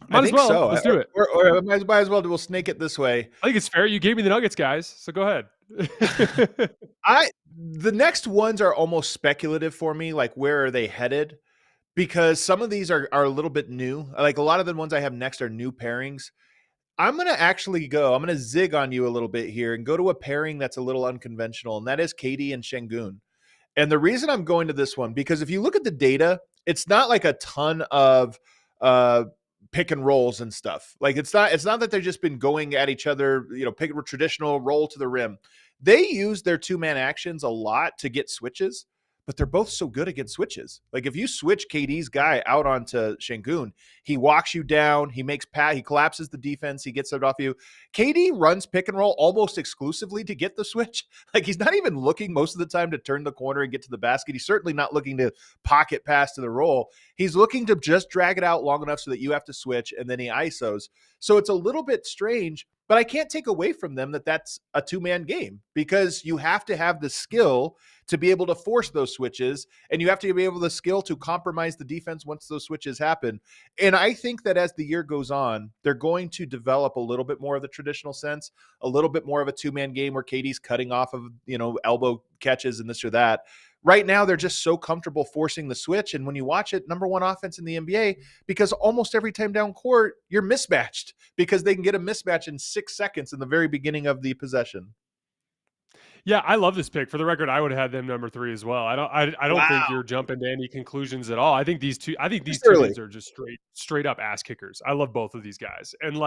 Might as well. So. Let's do it. Or might as well we'll snake it this way. I think it's fair. You gave me the Nuggets, guys, so go ahead. The next ones are almost speculative for me, like where are they headed? Because some of these are a little bit new. Like a lot of the ones I have next are new pairings. I'm going to zig on you a little bit here and go to a pairing that's a little unconventional, and that is Cade and Sengun. And the reason I'm going to this one, because if you look at the data, it's not like a ton of pick and rolls and stuff. Like it's not that they've just been going at each other, pick a traditional roll to the rim. They use their two-man actions a lot to get switches, but they're both so good against switches. Like if you switch KD's guy out onto Sengun, he walks you down, he collapses the defense, he gets it off you. KD runs pick and roll almost exclusively to get the switch. Like he's not even looking most of the time to turn the corner and get to the basket. He's certainly not looking to pocket pass to the roll. He's looking to just drag it out long enough so that you have to switch, and then he ISOs. So it's a little bit strange, but I can't take away from them that that's a two-man game, because you have to have the skill to be able to force those switches, and you have to be able the skill to compromise the defense once those switches happen. And I think that as the year goes on, they're going to develop a little bit more of the traditional sense, a little bit more of a two-man game where KD's cutting off of, elbow catches and this or that. Right now, they're just so comfortable forcing the switch. And when you watch it, number one offense in the NBA, because almost every time down court, you're mismatched because they can get a mismatch in 6 seconds in the very beginning of the possession. Yeah, I love this pick. For the record, I would have had them number 3 as well. I don't think you're jumping to any conclusions at all. I think these two dudes are just straight up ass kickers. I love both of these guys. And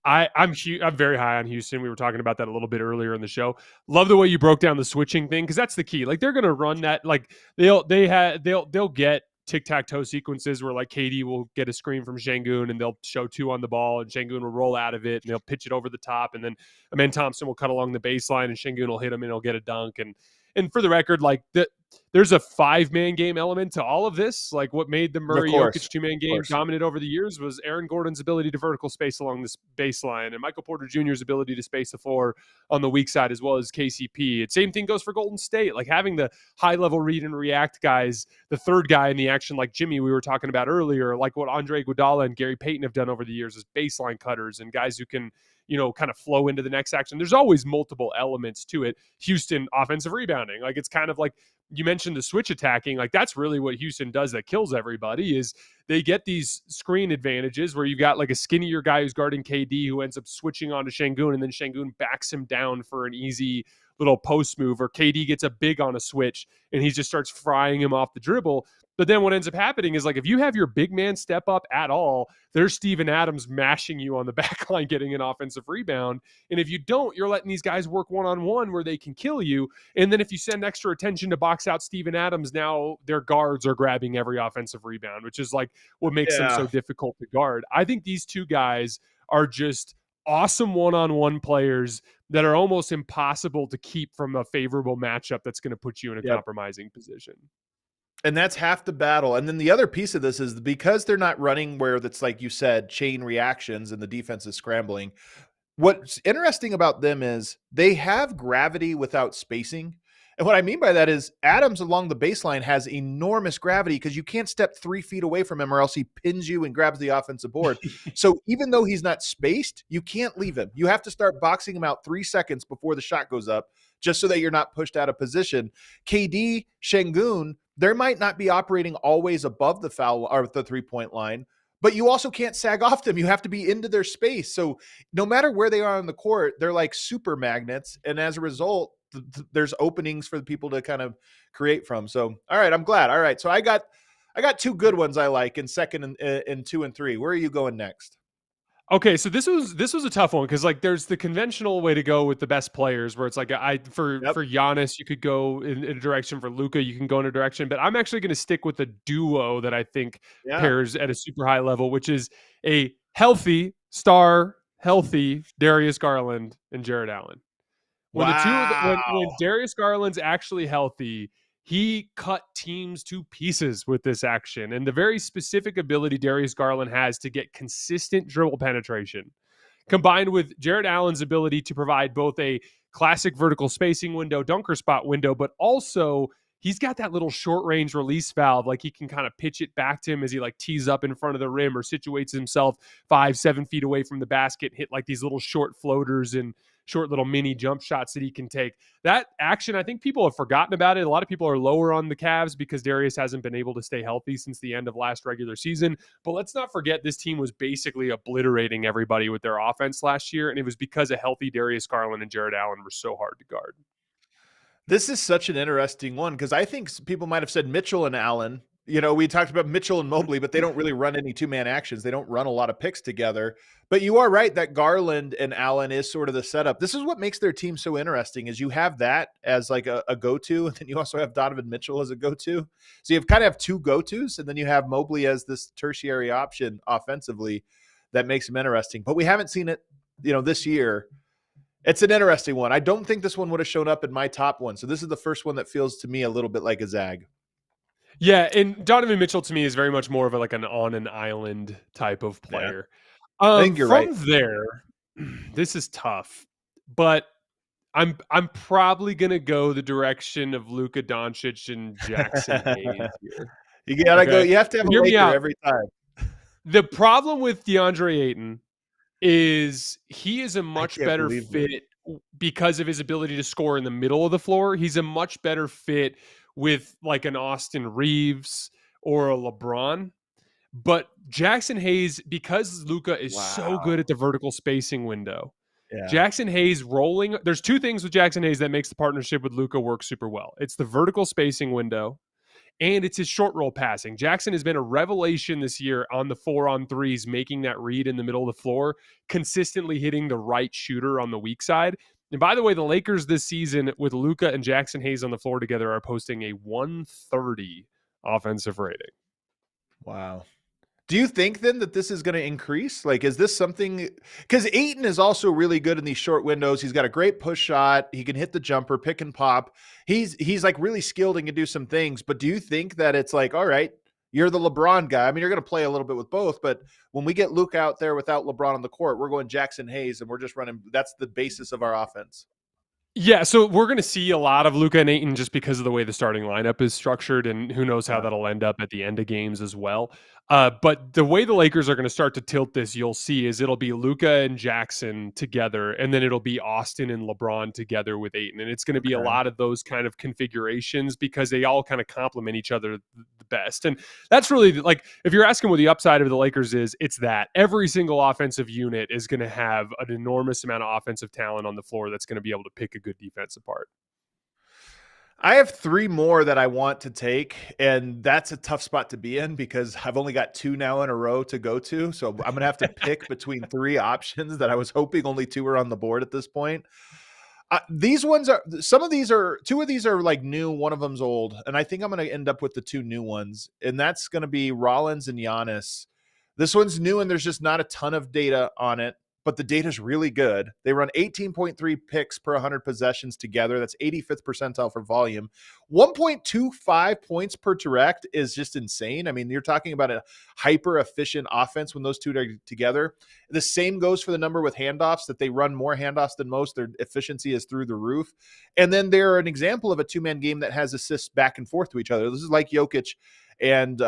I'm very high on Houston. We were talking about that a little bit earlier in the show. Love the way you broke down the switching thing, because that's the key. Like they're gonna run that, like they'll get tic-tac-toe sequences where like KD will get a screen from Sengun and they'll show 2 on the ball and Sengun will roll out of it and they'll pitch it over the top, and then Amen Thompson will cut along the baseline and Sengun will hit him and he'll get a dunk. And for the record, like there's a 5-man game element to all of this. Like what made the Murray-Jokic 2-man game dominant over the years was Aaron Gordon's ability to vertical space along this baseline and Michael Porter Jr.'s ability to space the floor on the weak side, as well as KCP. Same thing goes for Golden State. Like having the high-level read and react guys, the third guy in the action like Jimmy we were talking about earlier, like what Andre Iguodala and Gary Payton have done over the years as baseline cutters and guys who can kind of flow into the next action. There's always multiple elements to it. Houston offensive rebounding. Like it's kind of like you mentioned the switch attacking. Like that's really what Houston does that kills everybody, is they get these screen advantages where you've got like a skinnier guy who's guarding KD who ends up switching onto Sengun, and then Sengun backs him down for an easy little post move, or KD gets a big on a switch and he just starts frying him off the dribble. But then what ends up happening is, like, if you have your big man step up at all, there's Steven Adams mashing you on the back line, getting an offensive rebound. And if you don't, you're letting these guys work one-on-one where they can kill you. And then if you send extra attention to box out Steven Adams, now their guards are grabbing every offensive rebound, which is like what makes them so difficult to guard. I think these two guys are just awesome one-on-one players that are almost impossible to keep from a favorable matchup that's going to put you in a compromising position. And that's half the battle. And then the other piece of this is because they're not running where that's, like you said, chain reactions and the defense is scrambling. What's interesting about them is they have gravity without spacing. And what I mean by that is Adams along the baseline has enormous gravity because you can't step 3 feet away from him or else he pins you and grabs the offensive board. So even though he's not spaced, you can't leave him. You have to start boxing him out 3 seconds before the shot goes up, just so that you're not pushed out of position. KD, Sengun, there might not be operating always above the foul or the 3-point line, but you also can't sag off them. You have to be into their space. So no matter where they are on the court, they're like super magnets. And as a result, there's openings for the people to kind of create from. So, all right, I'm glad. All right. So I got 2 good ones I like in second and 2 and 3. Where are you going next? Okay, so this was a tough one because like there's the conventional way to go with the best players where it's like for Giannis you could go in a direction, for Luka you can go in a direction, but I'm actually going to stick with a duo that I think pairs at a super high level, which is a healthy Darius Garland and Jared Allen. When when Darius Garland's actually healthy, he cut teams to pieces with this action, and the very specific ability Darius Garland has to get consistent dribble penetration, combined with Jared Allen's ability to provide both a classic vertical spacing window, dunker spot window, but also he's got that little short range release valve. Like he can kind of pitch it back to him as he like tees up in front of the rim or situates himself 5-7 feet away from the basket, hit like these little short floaters and short little mini jump shots that he can take. That action, I think people have forgotten about it. A lot of people are lower on the Cavs because Darius hasn't been able to stay healthy since the end of last regular season. But let's not forget this team was basically obliterating everybody with their offense last year, and it was because a healthy Darius Garland and Jared Allen were so hard to guard. This is such an interesting one because I think people might have said Mitchell and Allen, we talked about Mitchell and Mobley, but they don't really run any two-man actions. They don't run a lot of picks together. But you are right that Garland and Allen is sort of the setup. This is what makes their team so interesting is you have that as like a go-to, and then you also have Donovan Mitchell as a go-to. So you kind of have two go-tos, and then you have Mobley as this tertiary option offensively that makes him interesting. But we haven't seen it, this year. It's an interesting one. I don't think this one would have shown up in my top one. So this is the first one that feels to me a little bit like a zag. Yeah, and Donovan Mitchell to me is very much more of an on an island type of player. Yeah. I think you're right. From there, this is tough, but I'm probably gonna go the direction of Luka Doncic and Jaxson Hayes here. You gotta go. You have to have a Laker every time. The problem with DeAndre Ayton is he is a much better fit because of his ability to score in the middle of the floor. He's a much better fit with like an Austin Reeves or a LeBron. But Jaxson Hayes, because Luka is so good at the vertical spacing window, Jaxson Hayes rolling. There's two things with Jaxson Hayes that makes the partnership with Luka work super well. It's the vertical spacing window, and it's his short roll passing. Jaxson has been a revelation this year on the 4-on-3s, making that read in the middle of the floor, consistently hitting the right shooter on the weak side. And by the way, the Lakers this season with Luka and Jaxson Hayes on the floor together are posting a 130 offensive rating. Wow. Do you think then that this is going to increase? Like, is this something? Because Ayton is also really good in these short windows. He's got a great push shot. He can hit the jumper, pick and pop. He's like really skilled and can do some things. But do you think that it's like, all right, you're the LeBron guy? I mean, you're going to play a little bit with both, but when we get Luke out there without LeBron on the court, we're going Jaxson Hayes and we're just running. That's the basis of our offense. Yeah, so we're going to see a lot of Luka and Ayton just because of the way the starting lineup is structured, and who knows how that'll end up at the end of games as well. But the way the Lakers are going to start to tilt this, you'll see, is it'll be Luka and Jaxson together, and then it'll be Austin and LeBron together with Ayton. And it's going to be a lot of those kind of configurations because they all kind of complement each other the best. And that's really, like, if you're asking what the upside of the Lakers is, it's that. Every single offensive unit is going to have an enormous amount of offensive talent on the floor that's going to be able to pick a good defense apart. I have three more that I want to take, and that's a tough spot to be in because I've only got two now in a row to go to. So I'm going to have to pick between three options that I was hoping only two were on the board at this point. These ones are, two of these are like new, one of them's old, and I think I'm going to end up with the two new ones, and that's going to be Rollins and Giannis. This one's new, and there's just not a ton of data on it, but the data is really good. They run 18.3 picks per 100 possessions together. That's 85th percentile for volume. 1.25 points per direct is just insane. I mean, you're talking about a hyper-efficient offense when those two are together. The same goes for the number with handoffs, that they run more handoffs than most. Their efficiency is through the roof. And then they're an example of a two-man game that has assists back and forth to each other. This is like Jokic and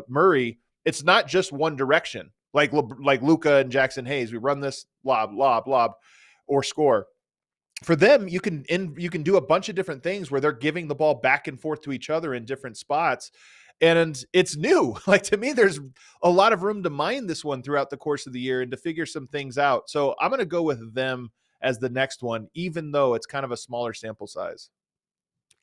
Murray. It's not just one direction. Like Luka and Jaxson Hayes, we run this lob, or score. For them, you can do a bunch of different things where they're giving the ball back and forth to each other in different spots. And it's new. Like, to me, there's a lot of room to mine this one throughout the course of the year and to figure some things out. So I'm going to go with them as the next one, even though it's kind of a smaller sample size.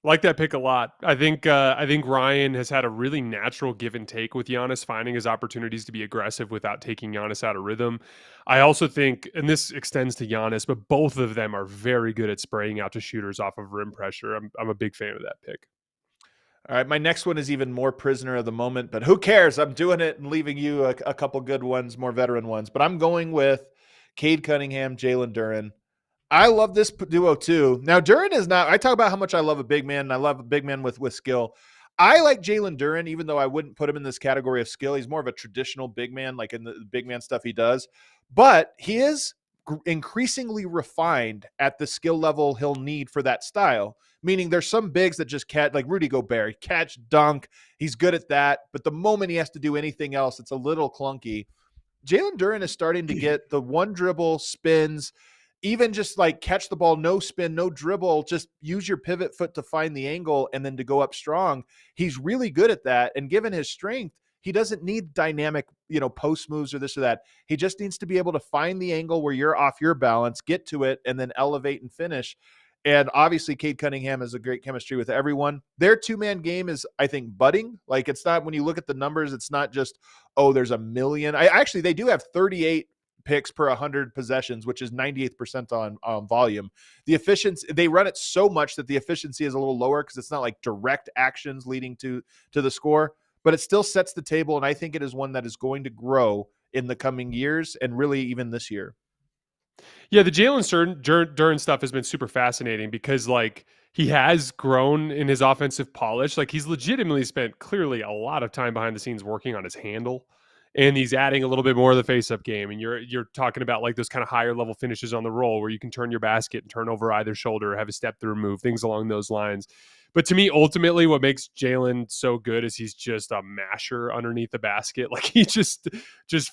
Like that pick a lot. I think Ryan has had a really natural give and take with Giannis, finding his opportunities to be aggressive without taking Giannis out of rhythm. I also think, and this extends to Giannis, but both of them are very good at spraying out to shooters off of rim pressure. I'm a big fan of that pick. All right, my next one is even more prisoner of the moment, but who cares? I'm doing it and leaving you a couple good ones, more veteran ones. But I'm going with Cade Cunningham, Jalen Duren. I love this duo too. Now, Duren is not, I talk about how much I love a big man, and I love a big man with skill. I like Jalen Duren, even though I wouldn't put him in this category of skill. He's more of a traditional big man, like in the big man stuff he does. But he is increasingly refined at the skill level he'll need for that style. Meaning there's some bigs that just catch, like Rudy Gobert, catch, dunk. He's good at that. But the moment he has to do anything else, it's a little clunky. Jalen Duren is starting to get the one dribble spins, even just like catch the ball, no spin, no dribble, just use your pivot foot to find the angle and then to go up strong. He's really good at that. And given his strength, he doesn't need dynamic, post moves or this or that. He just needs to be able to find the angle where you're off your balance, get to it, and then elevate and finish. And obviously, Cade Cunningham has a great chemistry with everyone. Their two-man game is, I think, budding. Like, it's not, when you look at the numbers, it's not just, oh, there's a million. Actually, they do have 38 picks per 100 possessions, which is 98th percent on volume. The efficiency, they run it so much that the efficiency is a little lower because it's not like direct actions leading to the score, but it still sets the table. And I think it is one that is going to grow in the coming years and really even this year. Yeah, the Jalen Duren stuff has been super fascinating because, like, he has grown in his offensive polish. Like, he's legitimately spent clearly a lot of time behind the scenes working on his handle, and he's adding a little bit more of the face-up game. And you're talking about, like, those kind of higher level finishes on the roll where you can turn your basket and turn over either shoulder, have a step through move, things along those lines. But to me, ultimately, what makes Jalen so good is he's just a masher underneath the basket. Like, he just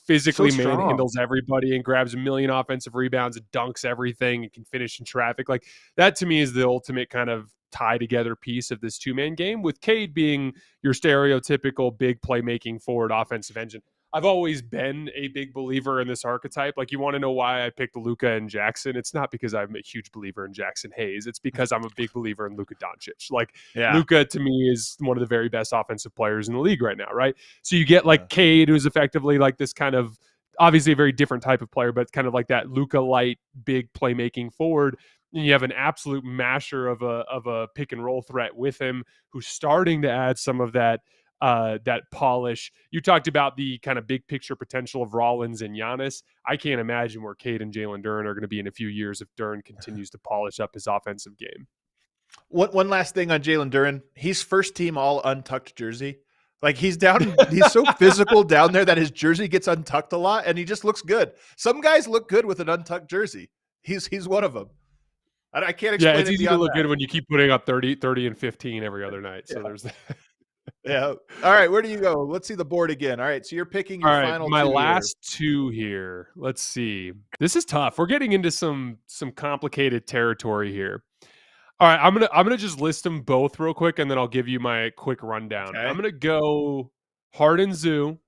physically manhandles everybody and grabs a million offensive rebounds and dunks everything and can finish in traffic. Like, that to me is the ultimate kind of tie together piece of this two-man game, with Cade being your stereotypical big playmaking forward offensive engine. I've always been a big believer in this archetype. Like, you want to know why I picked Luka and Jaxson? It's not because I'm a huge believer in Jaxson Hayes. It's because I'm a big believer in Luka Doncic. Like, Luka to me is one of the very best offensive players in the league right now, right? So you get like Cade, who's effectively like this kind of, obviously a very different type of player, but kind of like that Luka light, big playmaking forward. And you have an absolute masher of a pick and roll threat with him, who's starting to add some of that polish. You talked about the kind of big picture potential of Rollins and Giannis. I can't imagine where Cade and Jalen Duren are going to be in a few years if Duren continues to polish up his offensive game. One last thing on Jalen Duren. He's first team all untucked jersey. Like, he's so physical down there that his jersey gets untucked a lot, and he just looks good. Some guys look good with an untucked jersey. He's one of them. I can't explain. Yeah, it's easy to look good when you keep putting up 30 and 15 every other night. So there's that. Yeah. All right. Where do you go? Let's see the board again. All right. So you're picking your final my last two here. Let's see. This is tough. We're getting into some complicated territory here. All right. I'm gonna just list them both real quick, and then I'll give you my quick rundown. Okay. I'm gonna go Harden Zoo.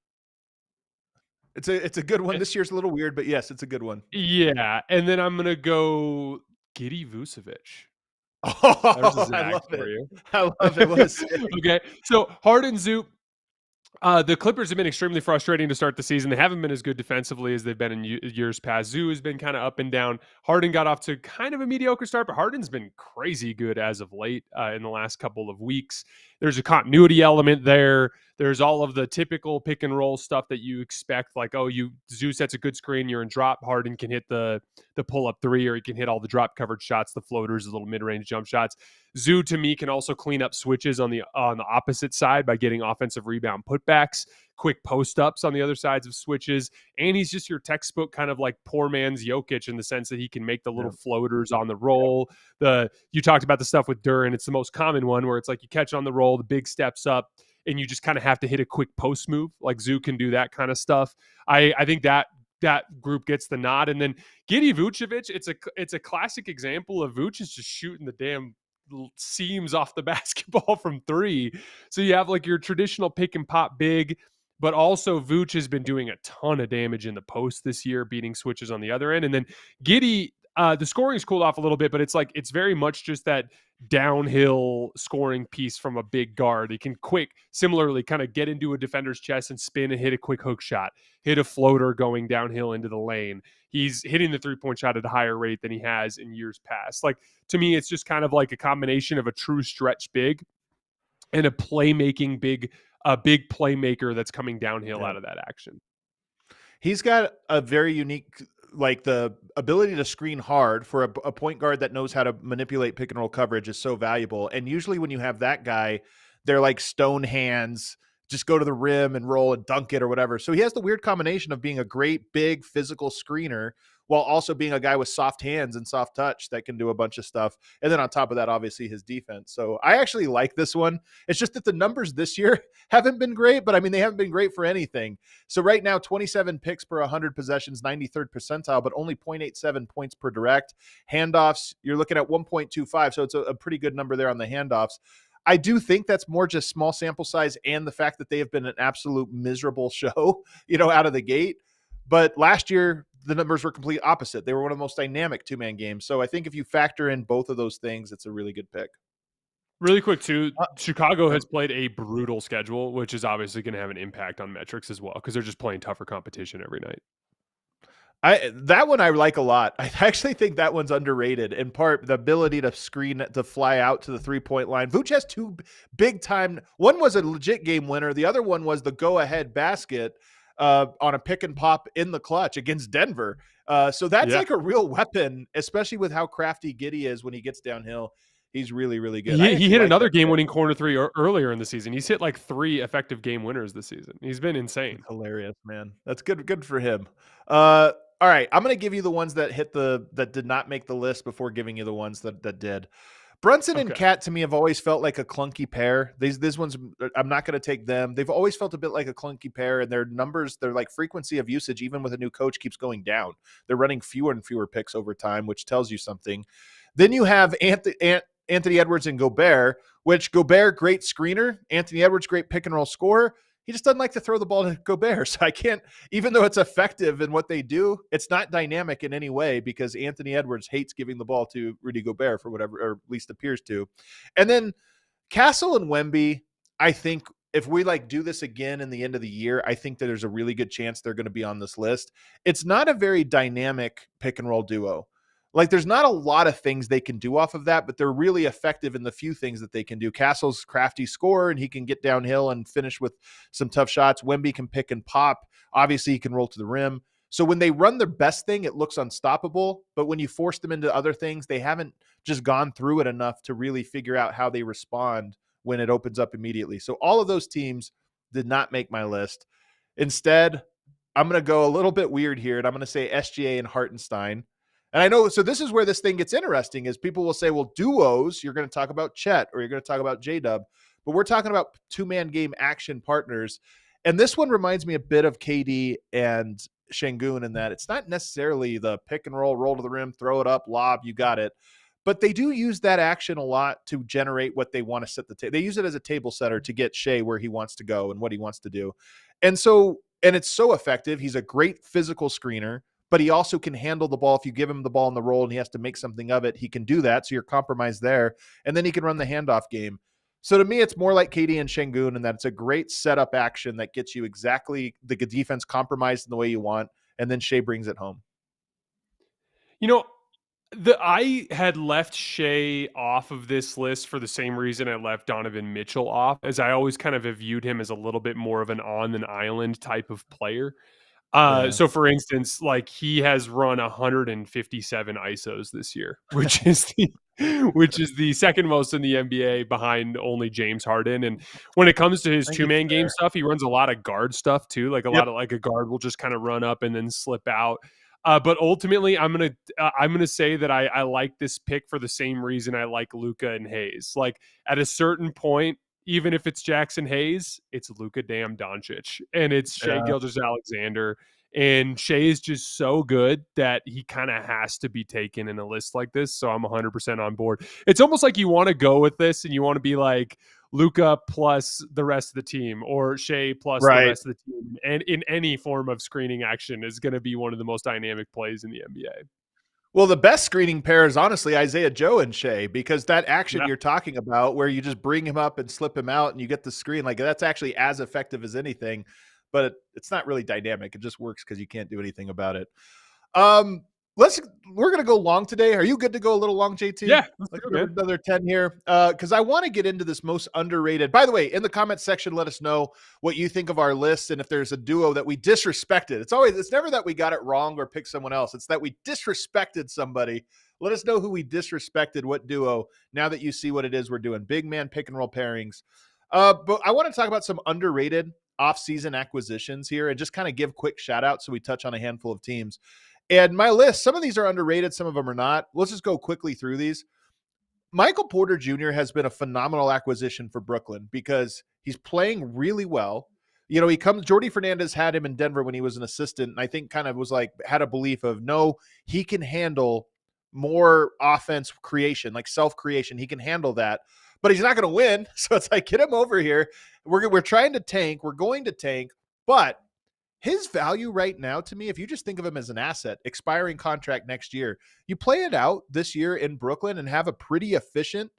It's a good one. This year's a little weird, but yes, it's a good one. Yeah. And then I'm gonna go Giddey Vucevic. Oh, I love it. I love it. Okay, so Harden, Zoo. The Clippers have been extremely frustrating to start the season. They haven't been as good defensively as they've been in years past. Zoo has been kind of up and down. Harden got off to kind of a mediocre start, but Harden's been crazy good as of late in the last couple of weeks. There's a continuity element there. There's all of the typical pick and roll stuff that you expect. Like, Zoo sets a good screen, you're in drop. Harden can hit the pull up three, or he can hit all the drop covered shots, the floaters, the little mid range jump shots. Zoo to me can also clean up switches on the opposite side by getting offensive rebound putbacks, quick post ups on the other sides of switches, and he's just your textbook kind of like poor man's Jokic in the sense that he can make the little floaters on the roll. You talked about the stuff with Duren. It's the most common one where it's like you catch on the roll, the big steps up, and you just kind of have to hit a quick post move. Like Zoo can do that kind of stuff. I think that group gets the nod. And then Giddey Vucevic, it's a classic example of Vuce is just shooting the damn seams off the basketball from three. So you have like your traditional pick and pop big, but also Vuce has been doing a ton of damage in the post this year, beating switches on the other end. And then Giddey, the scoring's cooled off a little bit, but it's very much just that downhill scoring piece from a big guard. He can similarly kind of get into a defender's chest and spin and hit a quick hook shot, hit a floater going downhill into the lane. He's hitting the 3-point shot at a higher rate than he has in years past. Like, to me, it's just kind of like a combination of a true stretch big and a playmaking big playmaker that's coming downhill out of that action. He's got a very unique, like, the ability to screen hard for a point guard that knows how to manipulate pick and roll coverage is so valuable. And usually when you have that guy, they're like stone hands, just go to the rim and roll and dunk it or whatever. So he has the weird combination of being a great big physical screener while also being a guy with soft hands and soft touch that can do a bunch of stuff. And then on top of that, obviously his defense. So I actually like this one. It's just that the numbers this year haven't been great, but I mean, they haven't been great for anything. So right now, 27 picks per 100 possessions, 93rd percentile, but only 0.87 points per direct. Handoffs, you're looking at 1.25. So it's a pretty good number there on the handoffs. I do think that's more just small sample size and the fact that they have been an absolute miserable show, out of the gate. But last year, the numbers were complete opposite. They were one of the most dynamic two-man games. So I think if you factor in both of those things, it's a really good pick. Really quick, too, Chicago has um, played a brutal schedule, which is obviously going to have an impact on metrics as well because they're just playing tougher competition every night. That one I like a lot. I actually think that one's underrated. In part, the ability to screen to fly out to the 3-point line. Vooch has two big time. One was a legit game winner. The other one was the go ahead basket on a pick and pop in the clutch against Denver. So that's like a real weapon, especially with how crafty Giddey is when he gets downhill. He's really, really good. He hit another game-winning corner three earlier in the season. He's hit like 3 effective game winners this season. He's been insane. That's hilarious, man. That's good for him. All right, I'm going to give you the ones that that did not make the list before giving you the ones that did. Brunson and Cat to me have always felt like a clunky pair. These ones, I'm not going to take them. They've always felt a bit like a clunky pair, and their numbers, their like frequency of usage, even with a new coach, keeps going down. They're running fewer and fewer picks over time, which tells you something. Then you have Anthony Edwards and Gobert, which Gobert, great screener. Anthony Edwards, great pick and roll scorer. He just doesn't like to throw the ball to Gobert. So I can't, even though it's effective in what they do, it's not dynamic in any way because Anthony Edwards hates giving the ball to Rudy Gobert for whatever, or at least appears to. And then Castle and Wemby, I think if we like do this again in the end of the year, I think that there's a really good chance they're going to be on this list. It's not a very dynamic pick and roll duo. Like there's not a lot of things they can do off of that, but they're really effective in the few things that they can do. Castle's crafty scorer and he can get downhill and finish with some tough shots. Wemby can pick and pop. Obviously he can roll to the rim. So when they run their best thing, it looks unstoppable. But when you force them into other things, they haven't just gone through it enough to really figure out how they respond when it opens up immediately. So all of those teams did not make my list. Instead, I'm going to go a little bit weird here, and I'm going to say SGA and Hartenstein. And I know, so this is where this thing gets interesting is people will say, well, duos, you're going to talk about Chet or you're going to talk about J-Dub, but we're talking about two-man game action partners. And this one reminds me a bit of KD and Sengun in that it's not necessarily the pick and roll to the rim, throw it up, lob, you got it. But they do use that action a lot to generate what they want to set the table. They use it as a table setter to get Shea where he wants to go and what he wants to do. And it's so effective. He's a great physical screener, but he also can handle the ball. If you give him the ball in the roll and he has to make something of it, he can do that. So you're compromised there. And then he can run the handoff game. So to me, it's more like KD and Sengun in that it's a great setup action that gets you exactly the defense compromised in the way you want. And then Shea brings it home. You know, I had left Shea off of this list for the same reason I left Donovan Mitchell off, as I always kind of have viewed him as a little bit more of an on an island type of player. So for instance, like he has run 157 ISOs this year, which is the second most in the NBA behind only James Harden. And when it comes to his two-man game stuff, he runs a lot of guard stuff too. Like a lot of like a guard will just kind of run up and then slip out. But ultimately, I'm gonna say that I like this pick for the same reason I like Luka and Hayes. Like at a certain point, even if it's Jaxson Hayes, it's Luka damn Doncic, and it's Shea Gilgeous-Alexander, and Shea is just so good that he kind of has to be taken in a list like this. So I'm 100% on board. It's almost like you want to go with this, and you want to be like Luka plus the rest of the team, or Shea plus the rest of the team, and in any form of screening action is going to be one of the most dynamic plays in the NBA. Well, the best screening pair is honestly Isaiah Joe and Shea, because that action you're talking about where you just bring him up and slip him out and you get the screen, like that's actually as effective as anything, but it's not really dynamic. It just works because you can't do anything about it. We're going to go long today. Are you good to go a little long, JT? Yeah. Let's go another 10 here. Cause I want to get into this most underrated. By the way, in the comment section, let us know what you think of our list. And if there's a duo that we disrespected, it's never that we got it wrong or picked someone else. It's that we disrespected somebody. Let us know who we disrespected, what duo, now that you see what it is we're doing. Big man pick and roll pairings. But I want to talk about some underrated off-season acquisitions here and just kind of give quick shout outs. So we touch on a handful of teams. And my list, some of these are underrated, some of them are not. Let's just go quickly through these. Michael Porter Jr. has been a phenomenal acquisition for Brooklyn because he's playing really well. You know, Jordy Fernandez had him in Denver when he was an assistant, and I think kind of was like, had a belief of, no, he can handle more offense creation, like self-creation. He can handle that, but he's not going to win. So it's like, get him over here. We're trying to tank. We're going to tank, but his value right now to me, if you just think of him as an asset, expiring contract next year, you play it out this year in Brooklyn and have a pretty efficient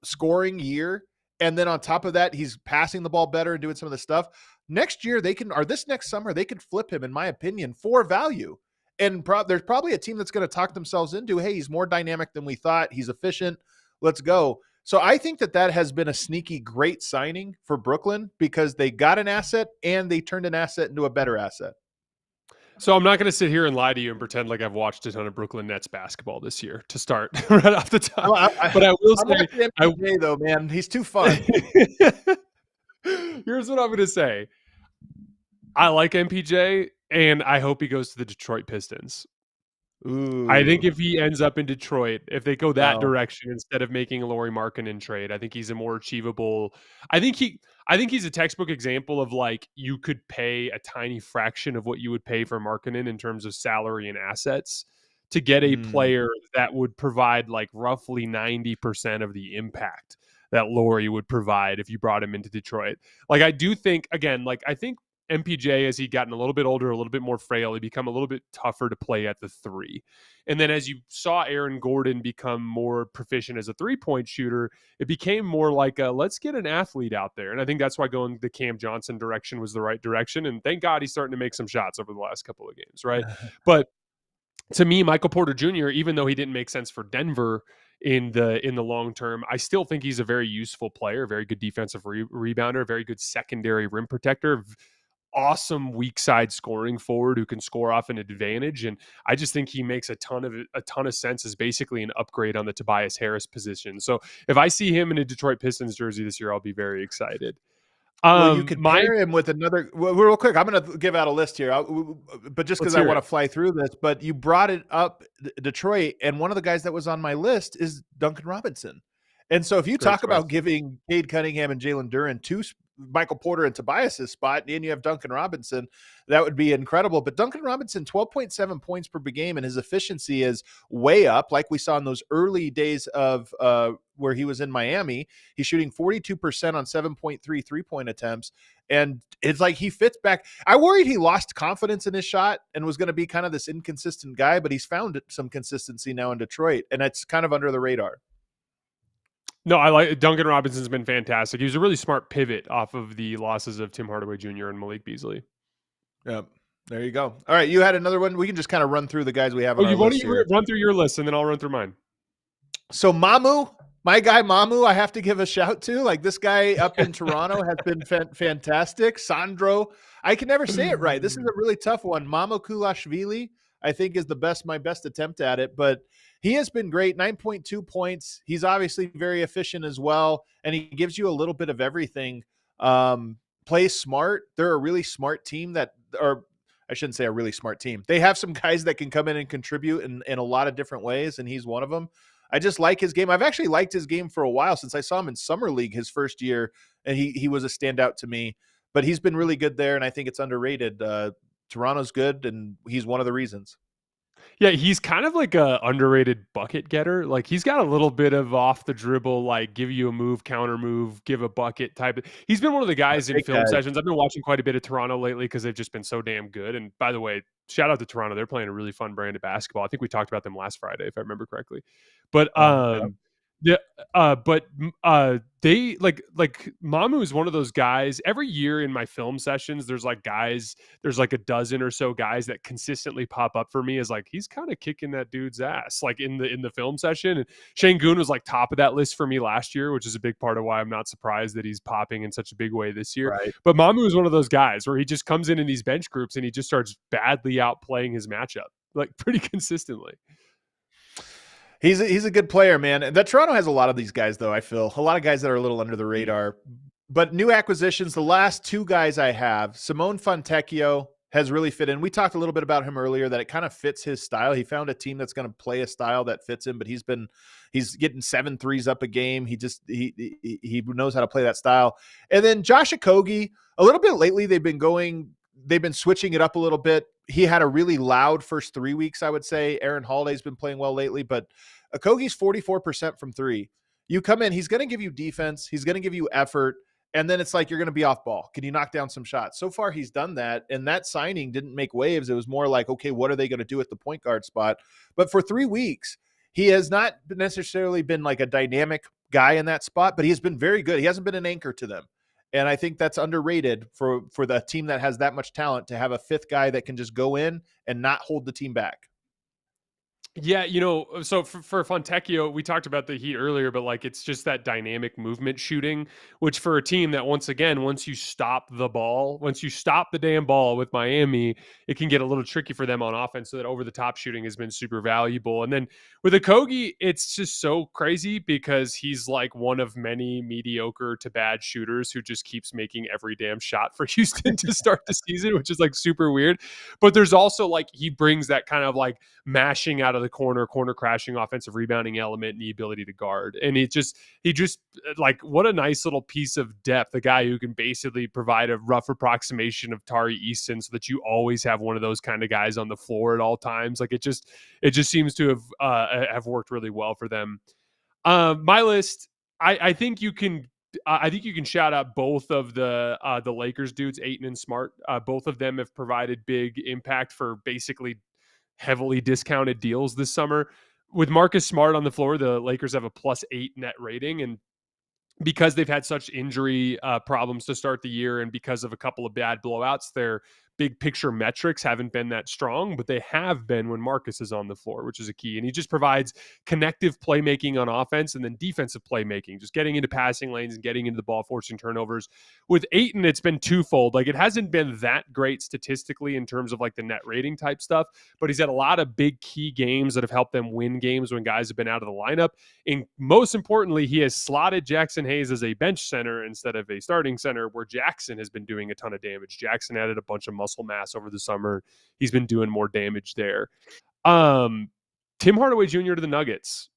scoring year. And then on top of that, he's passing the ball better and doing some of the stuff. Next year, this next summer, they could flip him, in my opinion, for value. And there's probably a team that's going to talk themselves into, hey, he's more dynamic than we thought. He's efficient. Let's go. So I think that has been a sneaky great signing for Brooklyn because they got an asset and they turned an asset into a better asset. So I'm not going to sit here and lie to you and pretend like I've watched a ton of Brooklyn Nets basketball this year to start right off the top. But I will say, MPJ, though, man, he's too fun. Here's what I'm going to say. I like MPJ, and I hope he goes to the Detroit Pistons. Ooh. I think if he ends up in Detroit, if they go that direction instead of making a Lauri Markkanen trade, I think he's a more achievable. I think he's a textbook example of like you could pay a tiny fraction of what you would pay for Markkanen in terms of salary and assets to get a player that would provide like roughly 90% of the impact that Lauri would provide if you brought him into Detroit. Like I do think, again, like I think MPJ, as he gotten a little bit older, a little bit more frail, he become a little bit tougher to play at the three. And then as you saw Aaron Gordon become more proficient as a three-point shooter, it became more like let's get an athlete out there. And I think that's why going the Cam Johnson direction was the right direction. And thank God he's starting to make some shots over the last couple of games, right? But to me, Michael Porter Jr., even though he didn't make sense for Denver in the long term, I still think he's a very useful player, very good defensive rebounder, very good secondary rim protector, awesome weak side scoring forward who can score off an advantage. And I just think he makes a ton of sense as basically an upgrade on the Tobias Harris position. So if I see him in a Detroit Pistons jersey this year, I'll be very excited. Well, you could pair him with another. Well, real quick, I'm going to give out a list here, but just because I want to fly through this. But you brought it up, Detroit, and one of the guys that was on my list is Duncan Robinson. And so if you talk about giving Cade Cunningham and Jalen Duren two Michael Porter and Tobias's spot, and you have Duncan Robinson, that would be incredible. But Duncan Robinson, 12.7 points per game, and his efficiency is way up, like we saw in those early days of where he was in Miami. He's shooting 42% on 7.3 3-point attempts, and it's like he fits back. I worried he lost confidence in his shot and was going to be kind of this inconsistent guy, but he's found some consistency now in Detroit, and it's kind of under the radar. No, I like Duncan Robinson's been fantastic. He was a really smart pivot off of the losses of Tim Hardaway Jr. and Malik Beasley. Yep. There you go. All right. You had another one. We can just kind of run through the guys we have on our list here. Run through your list, and then I'll run through mine. So Mamu, my guy Mamu, I have to give a shout to. Like this guy up in Toronto has been fantastic. Sandro, I can never say it right. This is a really tough one. Mamu Kulashvili, I think, is my best attempt at it, but he has been great. 9.2 points. He's obviously very efficient as well, and he gives you a little bit of everything. Plays smart. They're a really smart team or I shouldn't say a really smart team. They have some guys that can come in and contribute in a lot of different ways, and he's one of them. I just like his game. I've actually liked his game for a while since I saw him in Summer League his first year, and he was a standout to me. But he's been really good there, and I think it's underrated. Toronto's good, and he's one of the reasons. Yeah, he's kind of like a underrated bucket getter. Like he's got a little bit of off the dribble, like give you a move, counter move, give a bucket type. He's been one of the guys in film sessions. I've been watching quite a bit of Toronto lately because they've just been so damn good. And by the way, shout out to Toronto. They're playing a really fun brand of basketball. I think we talked about them last Friday, if I remember correctly. But they like Mamu is one of those guys. Every year in my film sessions, there's like a dozen or so guys that consistently pop up for me as like he's kind of kicking that dude's ass like in the film session. And Sengun was like top of that list for me last year, which is a big part of why I'm not surprised that he's popping in such a big way this year. Right. But Mamu is one of those guys where he just comes in these bench groups and he just starts badly outplaying his matchup like pretty consistently. He's a good player, man. That Toronto has a lot of these guys, though. I feel a lot of guys that are a little under the radar. But new acquisitions, the last two guys I have, Simone Fontecchio has really fit in. We talked a little bit about him earlier, that it kind of fits his style. He found a team that's going to play a style that fits him, but he's getting 7 threes up a game. He knows how to play that style. And then Josh Okogie, a little bit lately, they've been switching it up a little bit. He had a really loud first 3 weeks, I would say. Aaron Holiday's been playing well lately, but Okogie's 44% from three. You come in, he's going to give you defense. He's going to give you effort. And then it's like, you're going to be off ball. Can you knock down some shots? So far, he's done that. And that signing didn't make waves. It was more like, okay, what are they going to do at the point guard spot? But for 3 weeks, he has not necessarily been like a dynamic guy in that spot, but he has been very good. He hasn't been an anchor to them. And I think that's underrated for the team that has that much talent, to have a fifth guy that can just go in and not hold the team back. Yeah, so for Fontecchio, we talked about the Heat earlier, but like it's just that dynamic movement shooting, which for a team that once you stop the damn ball with Miami, it can get a little tricky for them on offense. So that over the top shooting has been super valuable. And then with Okogie, it's just so crazy because he's like one of many mediocre to bad shooters who just keeps making every damn shot for Houston to start the season, which is like super weird. But there's also like, he brings that kind of like mashing out of the corner crashing offensive rebounding element and the ability to guard. And he just like, what a nice little piece of depth, a guy who can basically provide a rough approximation of Tari Easton so that you always have one of those kind of guys on the floor at all times. Like it just seems to have worked really well for them. My list, I think you can shout out both of the Lakers dudes, Ayton and Smart. Both of them have provided big impact for basically heavily discounted deals this summer. With Marcus Smart on the floor, the Lakers have a +8 net rating, and because they've had such injury problems to start the year, and because of a couple of bad blowouts, their big picture metrics haven't been that strong, but they have been when Marcus is on the floor, which is a key. And he just provides connective playmaking on offense and then defensive playmaking, just getting into passing lanes and getting into the ball, forcing turnovers. With Ayton, it's been twofold. Like, it hasn't been that great statistically in terms of like the net rating type stuff, but he's had a lot of big key games that have helped them win games when guys have been out of the lineup. And most importantly, he has slotted Jaxson Hayes as a bench center instead of a starting center, where Jaxson has been doing a ton of damage. Jaxson added a bunch of muscle mass over the summer. He's been doing more damage there. Tim Hardaway Jr. to the Nuggets.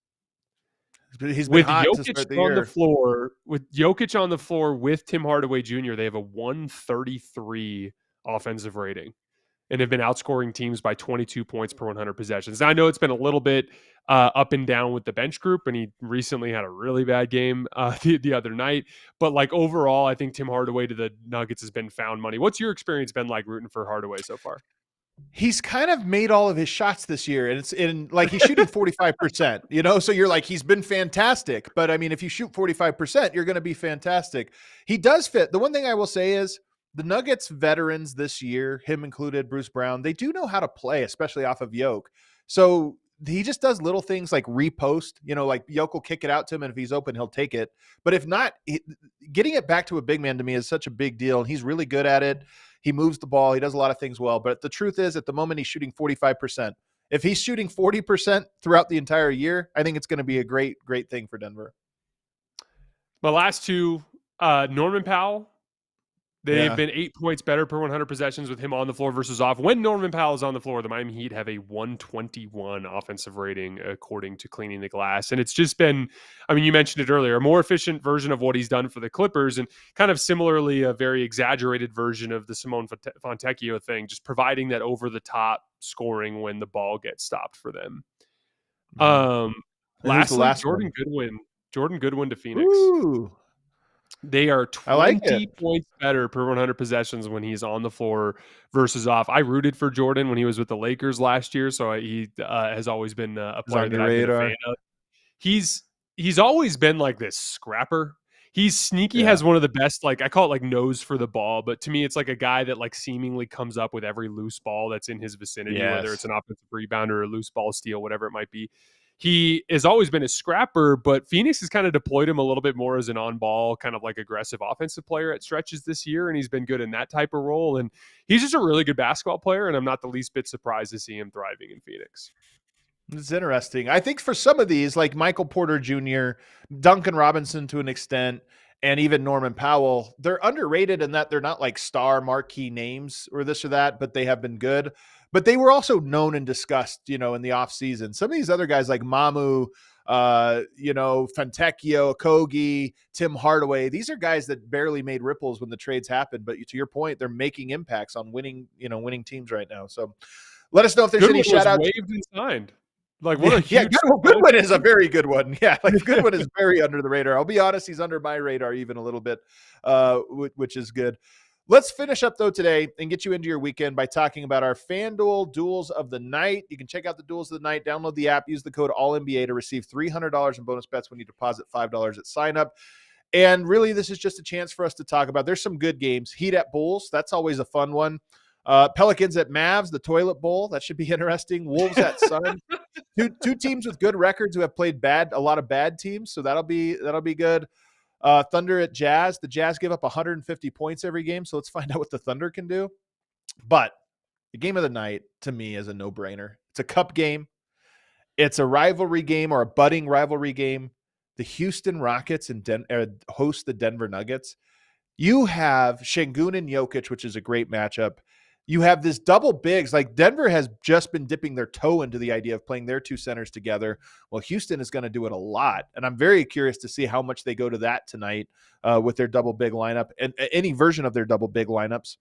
He's been hot to start the year. With Jokic on the floor with Tim Hardaway Jr., they have a 133 offensive rating and have been outscoring teams by 22 points per 100 possessions. Now, I know it's been a little bit up and down with the bench group, and he recently had a really bad game the other night. But like overall, I think Tim Hardaway to the Nuggets has been found money. What's your experience been like rooting for Hardaway so far? He's kind of made all of his shots this year, and it's in like he's shooting 45%, so you're like, he's been fantastic. But I mean, if you shoot 45%, you're going to be fantastic. He does fit. The one thing I will say is the Nuggets veterans this year, him included, Bruce Brown, they do know how to play, especially off of Yoke. So he just does little things like repost, like Yoke will kick it out to him, and if he's open, he'll take it. But if not, getting it back to a big man to me is such a big deal, and he's really good at it. He moves the ball. He does a lot of things well. But the truth is, at the moment, he's shooting 45%. If he's shooting 40% throughout the entire year, I think it's going to be a great, great thing for Denver. My last two, Norman Powell. They've been 8 points better per 100 possessions with him on the floor versus off. When Norman Powell is on the floor, the Miami Heat have a 121 offensive rating, according to Cleaning the Glass. And it's just been, I mean, you mentioned it earlier, a more efficient version of what he's done for the Clippers, and kind of similarly a very exaggerated version of the Simone Fontecchio thing, just providing that over-the-top scoring when the ball gets stopped for them. Lastly, Jordan Goodwin to Phoenix. Ooh. They are 20 points better per 100 possessions when he's on the floor versus off. I rooted for Jordan when he was with the Lakers last year, so he has always been a player that I've been a fan of. He's always been like this scrapper. He's sneaky, has one of the best, like I call it like nose for the ball, but to me it's like a guy that like seemingly comes up with every loose ball that's in his vicinity, whether it's an offensive rebound or a loose ball steal, whatever it might be. He has always been a scrapper, but Phoenix has kind of deployed him a little bit more as an on-ball, kind of like aggressive offensive player at stretches this year, and he's been good in that type of role. And he's just a really good basketball player, and I'm not the least bit surprised to see him thriving in Phoenix. It's interesting. I think for some of these, like Michael Porter Jr., Duncan Robinson to an extent, and even Norman Powell, they're underrated in that they're not like star marquee names or this or that, but they have been good. But they were also known and discussed, in the offseason. Some of these other guys like Mamu, Fontecchio, Okogie, Tim Hardaway, these are guys that barely made ripples when the trades happened. But to your point, they're making impacts on winning teams right now. So let us know if there's any shout outs. Waived and signed. Like, what a Yeah, huge Goodwin is a very good one. Yeah, like Goodwin is very under the radar. I'll be honest, he's under my radar even a little bit, which is good. Let's finish up, though, today and get you into your weekend by talking about our FanDuel Duels of the Night. You can check out the Duels of the Night, download the app, use the code ALLNBA to receive $300 in bonus bets when you deposit $5 at sign up. And really, this is just a chance for us to talk about. There's some good games. Heat at Bulls, that's always a fun one. Pelicans at Mavs, the Toilet Bowl, that should be interesting. Wolves at Suns. Two teams with good records who have played a lot of bad teams, so that'll be good. Thunder at Jazz. The Jazz give up 150 points every game, so let's find out what the Thunder can do. But the game of the night, to me, is a no-brainer. It's a cup game. It's a rivalry game or a budding rivalry game. The Houston Rockets host the Denver Nuggets. You have Sengun and Jokic, which is a great matchup. You have this double bigs. Like Denver has just been dipping their toe into the idea of playing their two centers together. Well, Houston is going to do it a lot. And I'm very curious to see how much they go to that tonight with their double big lineup and any version of their double big lineups.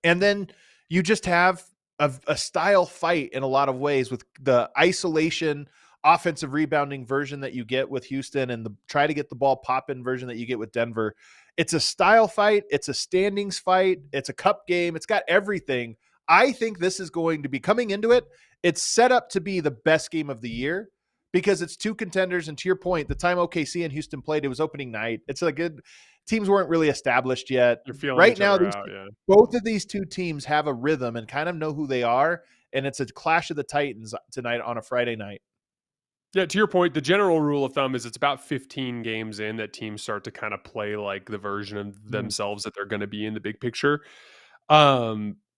And then you just have a style fight in a lot of ways with the isolation offensive rebounding version that you get with Houston and the try to get the ball popping version that you get with Denver. It's a style fight. It's a standings fight. It's a cup game. It's got everything. I think this is going to be coming into it. It's set up to be the best game of the year because it's two contenders. And to your point, the time OKC and Houston played, it was opening night. It's a good teams weren't really established yet. You're feeling right each now. other out, yeah. Both of these two teams have a rhythm and kind of know who they are. And it's a clash of the Titans tonight on a Friday night. Yeah, to your point, the general rule of thumb is it's about 15 games in that teams start to kind of play like the version of themselves that they're going to be in the big picture.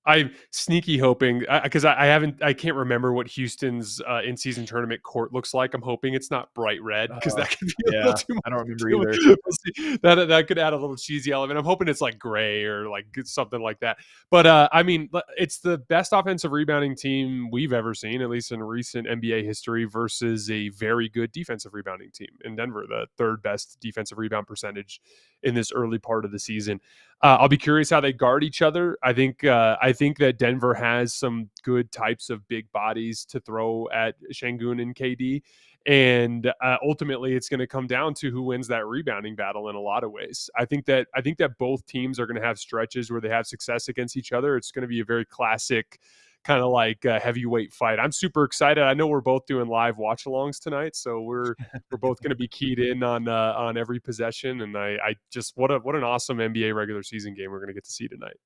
I'm sneaky hoping because I can't remember what Houston's in-season tournament court looks like. I'm hoping it's not bright red because that could be a little too much. I don't remember either. That could add a little cheesy element. I'm hoping it's like gray or like something like that. But I mean, it's the best offensive rebounding team we've ever seen, at least in recent NBA history, versus a very good defensive rebounding team in Denver, the third best defensive rebound percentage in this early part of the season. I'll be curious how they guard each other. I think that Denver has some good types of big bodies to throw at Sengun and KD. And ultimately, it's going to come down to who wins that rebounding battle in a lot of ways. I think that both teams are going to have stretches where they have success against each other. It's going to be a very classic kind of like a heavyweight fight. I'm super excited. I know we're both doing live watch alongs tonight, so we're both going to be keyed in on every possession. And I just what an awesome NBA regular season game we're going to get to see tonight.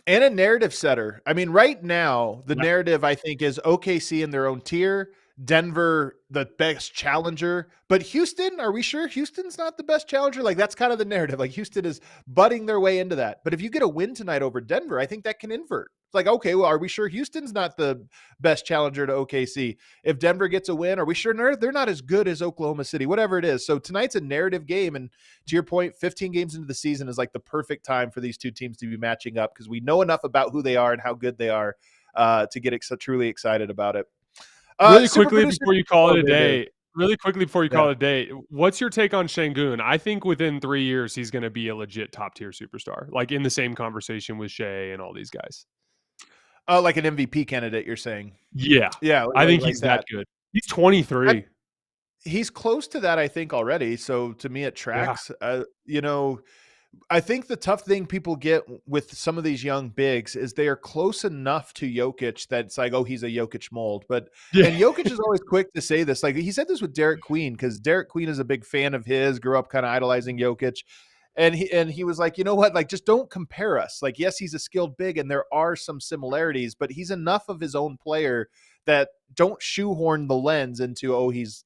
And a narrative setter. I mean, right now the narrative I think is OKC in their own tier, Denver the best challenger, but Houston, are we sure Houston's not the best challenger? Like that's kind of the narrative. Like Houston is butting their way into that. But if you get a win tonight over Denver, I think that can invert. It's like, okay, well, are we sure Houston's not the best challenger to OKC? If Denver gets a win, are we sure they're not as good as Oklahoma City? Whatever it is. So tonight's a narrative game. And to your point, 15 games into the season is like the perfect time for these two teams to be matching up because we know enough about who they are and how good they are to get truly excited about it. Really quickly before you call it a day, what's your take on Sengun? I think within 3 years, he's going to be a legit top tier superstar, like in the same conversation with Shea and all these guys. Like an MVP candidate, you're saying? Yeah. I think he's that good. He's 23. He's close to that, I think, already. So to me, it tracks. Yeah. I think the tough thing people get with some of these young bigs is they are close enough to Jokic that it's like, oh, he's a Jokic mold. And Jokic is always quick to say this. Like he said this with Derik Queen because Derik Queen is a big fan of his, grew up kind of idolizing Jokic. And he was like, you know what? Like, just don't compare us. Like, yes, he's a skilled big and there are some similarities, but he's enough of his own player that don't shoehorn the lens into, oh, he's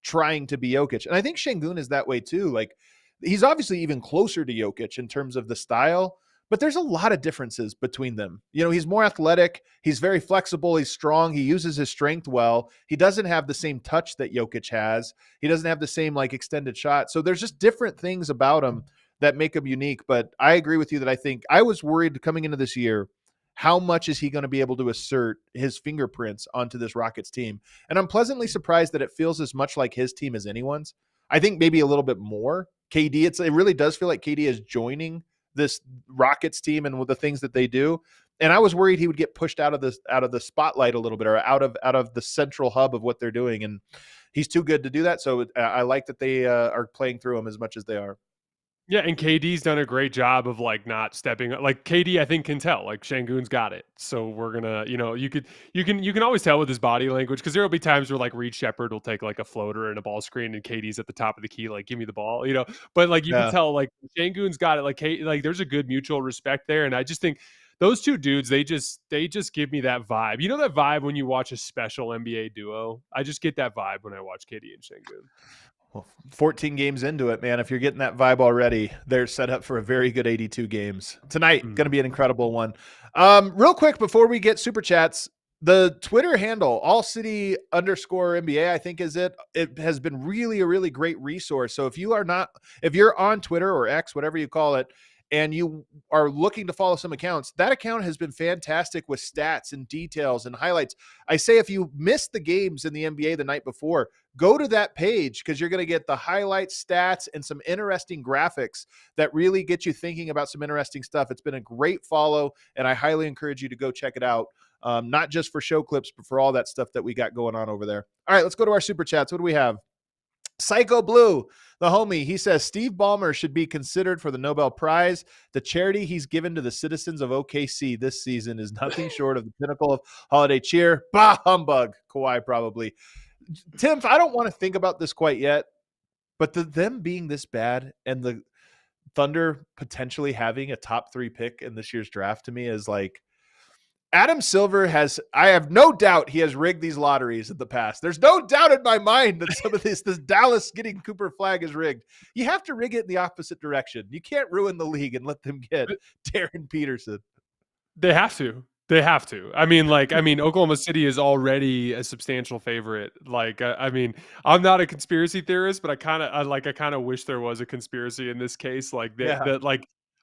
trying to be Jokic. And I think Sengun is that way too. Like, he's obviously even closer to Jokic in terms of the style, but there's a lot of differences between them. He's more athletic. He's very flexible. He's strong. He uses his strength well. He doesn't have the same touch that Jokic has. He doesn't have the same like extended shot. So there's just different things about him that make him unique. But I agree with you that I think I was worried coming into this year, how much is he going to be able to assert his fingerprints onto this Rockets team? And I'm pleasantly surprised that it feels as much like his team as anyone's. I think maybe a little bit more. KD, it really does feel like KD is joining this Rockets team and with the things that they do. And I was worried he would get pushed out of the spotlight a little bit, or out of the central hub of what they're doing. And he's too good to do that. So I like that they are playing through him as much as they are. Yeah, and KD's done a great job of like not stepping. Like KD, I think, can tell like Sengun's got it. So we're gonna, you can always tell with his body language, because there will be times where like Reed Shepherd will take like a floater and a ball screen, and KD's at the top of the key, like give me the ball, But like you can tell like Sengun's got it. Like there's a good mutual respect there, and I just think those two dudes, they just give me that vibe. You know that vibe when you watch a special NBA duo? I just get that vibe when I watch KD and Sengun. Well, 14 games into it, man. If you're getting that vibe already, they're set up for a very good 82 games. Tonight, going to be an incredible one. Real quick, before we get super chats, the Twitter handle, allcity_NBA, I think is it. It has been really a really great resource. So if you're on Twitter or X, whatever you call it, and you are looking to follow some accounts, that account has been fantastic with stats and details and highlights. I say if you missed the games in the NBA the night before, go to that page, because you're going to get the highlights, stats, and some interesting graphics that really get you thinking about some interesting stuff. It's been a great follow, and I highly encourage you to go check it out, not just for show clips, but for all that stuff that we got going on over there. All right, let's go to our super chats. What do we have? Psycho Blue, the homie, he says Steve Ballmer should be considered for the Nobel Prize. The charity he's given to the citizens of OKC this season is nothing short of the pinnacle of holiday cheer. Bah, humbug. Kawhi probably. Timpf, I don't want to think about this quite yet, but them being this bad and the Thunder potentially having a top 3 pick in this year's draft, to me is like, Adam Silver I have no doubt he has rigged these lotteries in the past. There's no doubt in my mind that some of this Dallas getting Cooper Flag is rigged. You have to rig it in the opposite direction. You can't ruin the league and let them get Darren Peterson. They have to. I mean, Oklahoma City is already a substantial favorite. I'm not a conspiracy theorist, but I kind of wish there was a conspiracy in this case.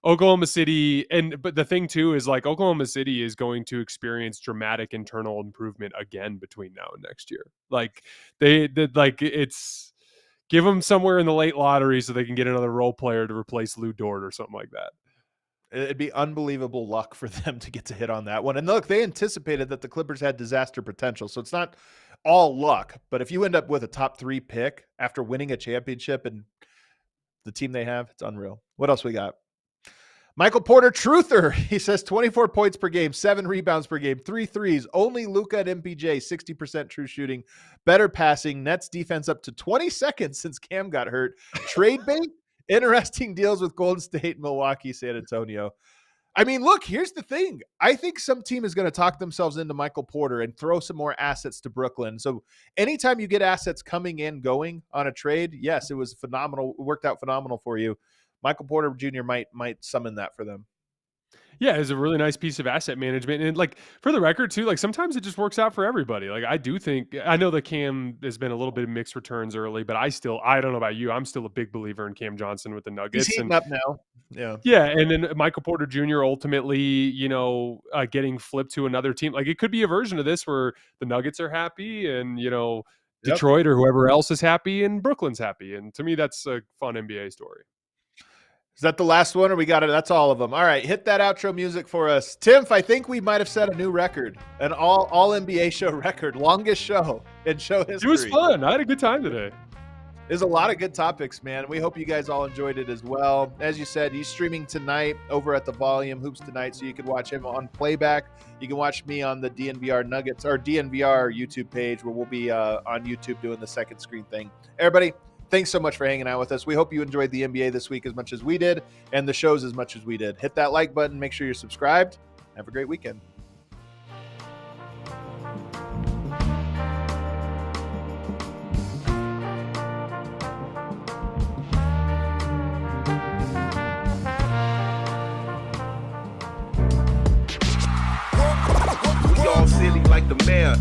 Oklahoma City, but the thing too is like Oklahoma City is going to experience dramatic internal improvement again between now and next year. Like it's give them somewhere in the late lottery so they can get another role player to replace Lou Dort or something like that. It'd be unbelievable luck for them to get to hit on that one. And look, they anticipated that the Clippers had disaster potential, so it's not all luck. But if you end up with a top 3 pick after winning a championship and the team they have, it's unreal. What else we got? Michael Porter Truther, he says 24 points per game, 7 rebounds per game, 3 threes, only Luka and MPJ, 60% true shooting, better passing, Nets defense up to 22nd since Cam got hurt, trade bait, interesting deals with Golden State, Milwaukee, San Antonio. I mean, look, here's the thing. I think some team is going to talk themselves into Michael Porter and throw some more assets to Brooklyn. So anytime you get assets coming in, going on a trade, yes, it was phenomenal. It worked out phenomenal for you. Michael Porter Jr. might summon that for them. Yeah, it's a really nice piece of asset management. And like for the record too, like sometimes it just works out for everybody. Like I know that Cam has been a little bit of mixed returns early, but I don't know about you. I'm still a big believer in Cam Johnson with the Nuggets. He's heating up now. Yeah. Yeah. And then Michael Porter Jr. ultimately, getting flipped to another team. Like it could be a version of this where the Nuggets are happy and, Detroit or whoever else is happy and Brooklyn's happy. And to me, that's a fun NBA story. Is that the last one, or we got it? That's all of them. All right, hit that outro music for us. Timpf, I think we might have set a new record, an all NBA show record, longest show in show history. It was fun. I had a good time today. There's a lot of good topics, man. We hope you guys all enjoyed it as well. As you said, he's streaming tonight over at the Volume Hoops Tonight, so you can watch him on playback. You can watch me on the DNVR Nuggets or DNVR YouTube page, where we'll be on YouTube doing the second screen thing. Everybody, thanks so much for hanging out with us. We hope you enjoyed the NBA this week as much as we did, and the shows as much as we did. Hit that like button. Make sure you're subscribed. Have a great weekend. We all silly like the mayor.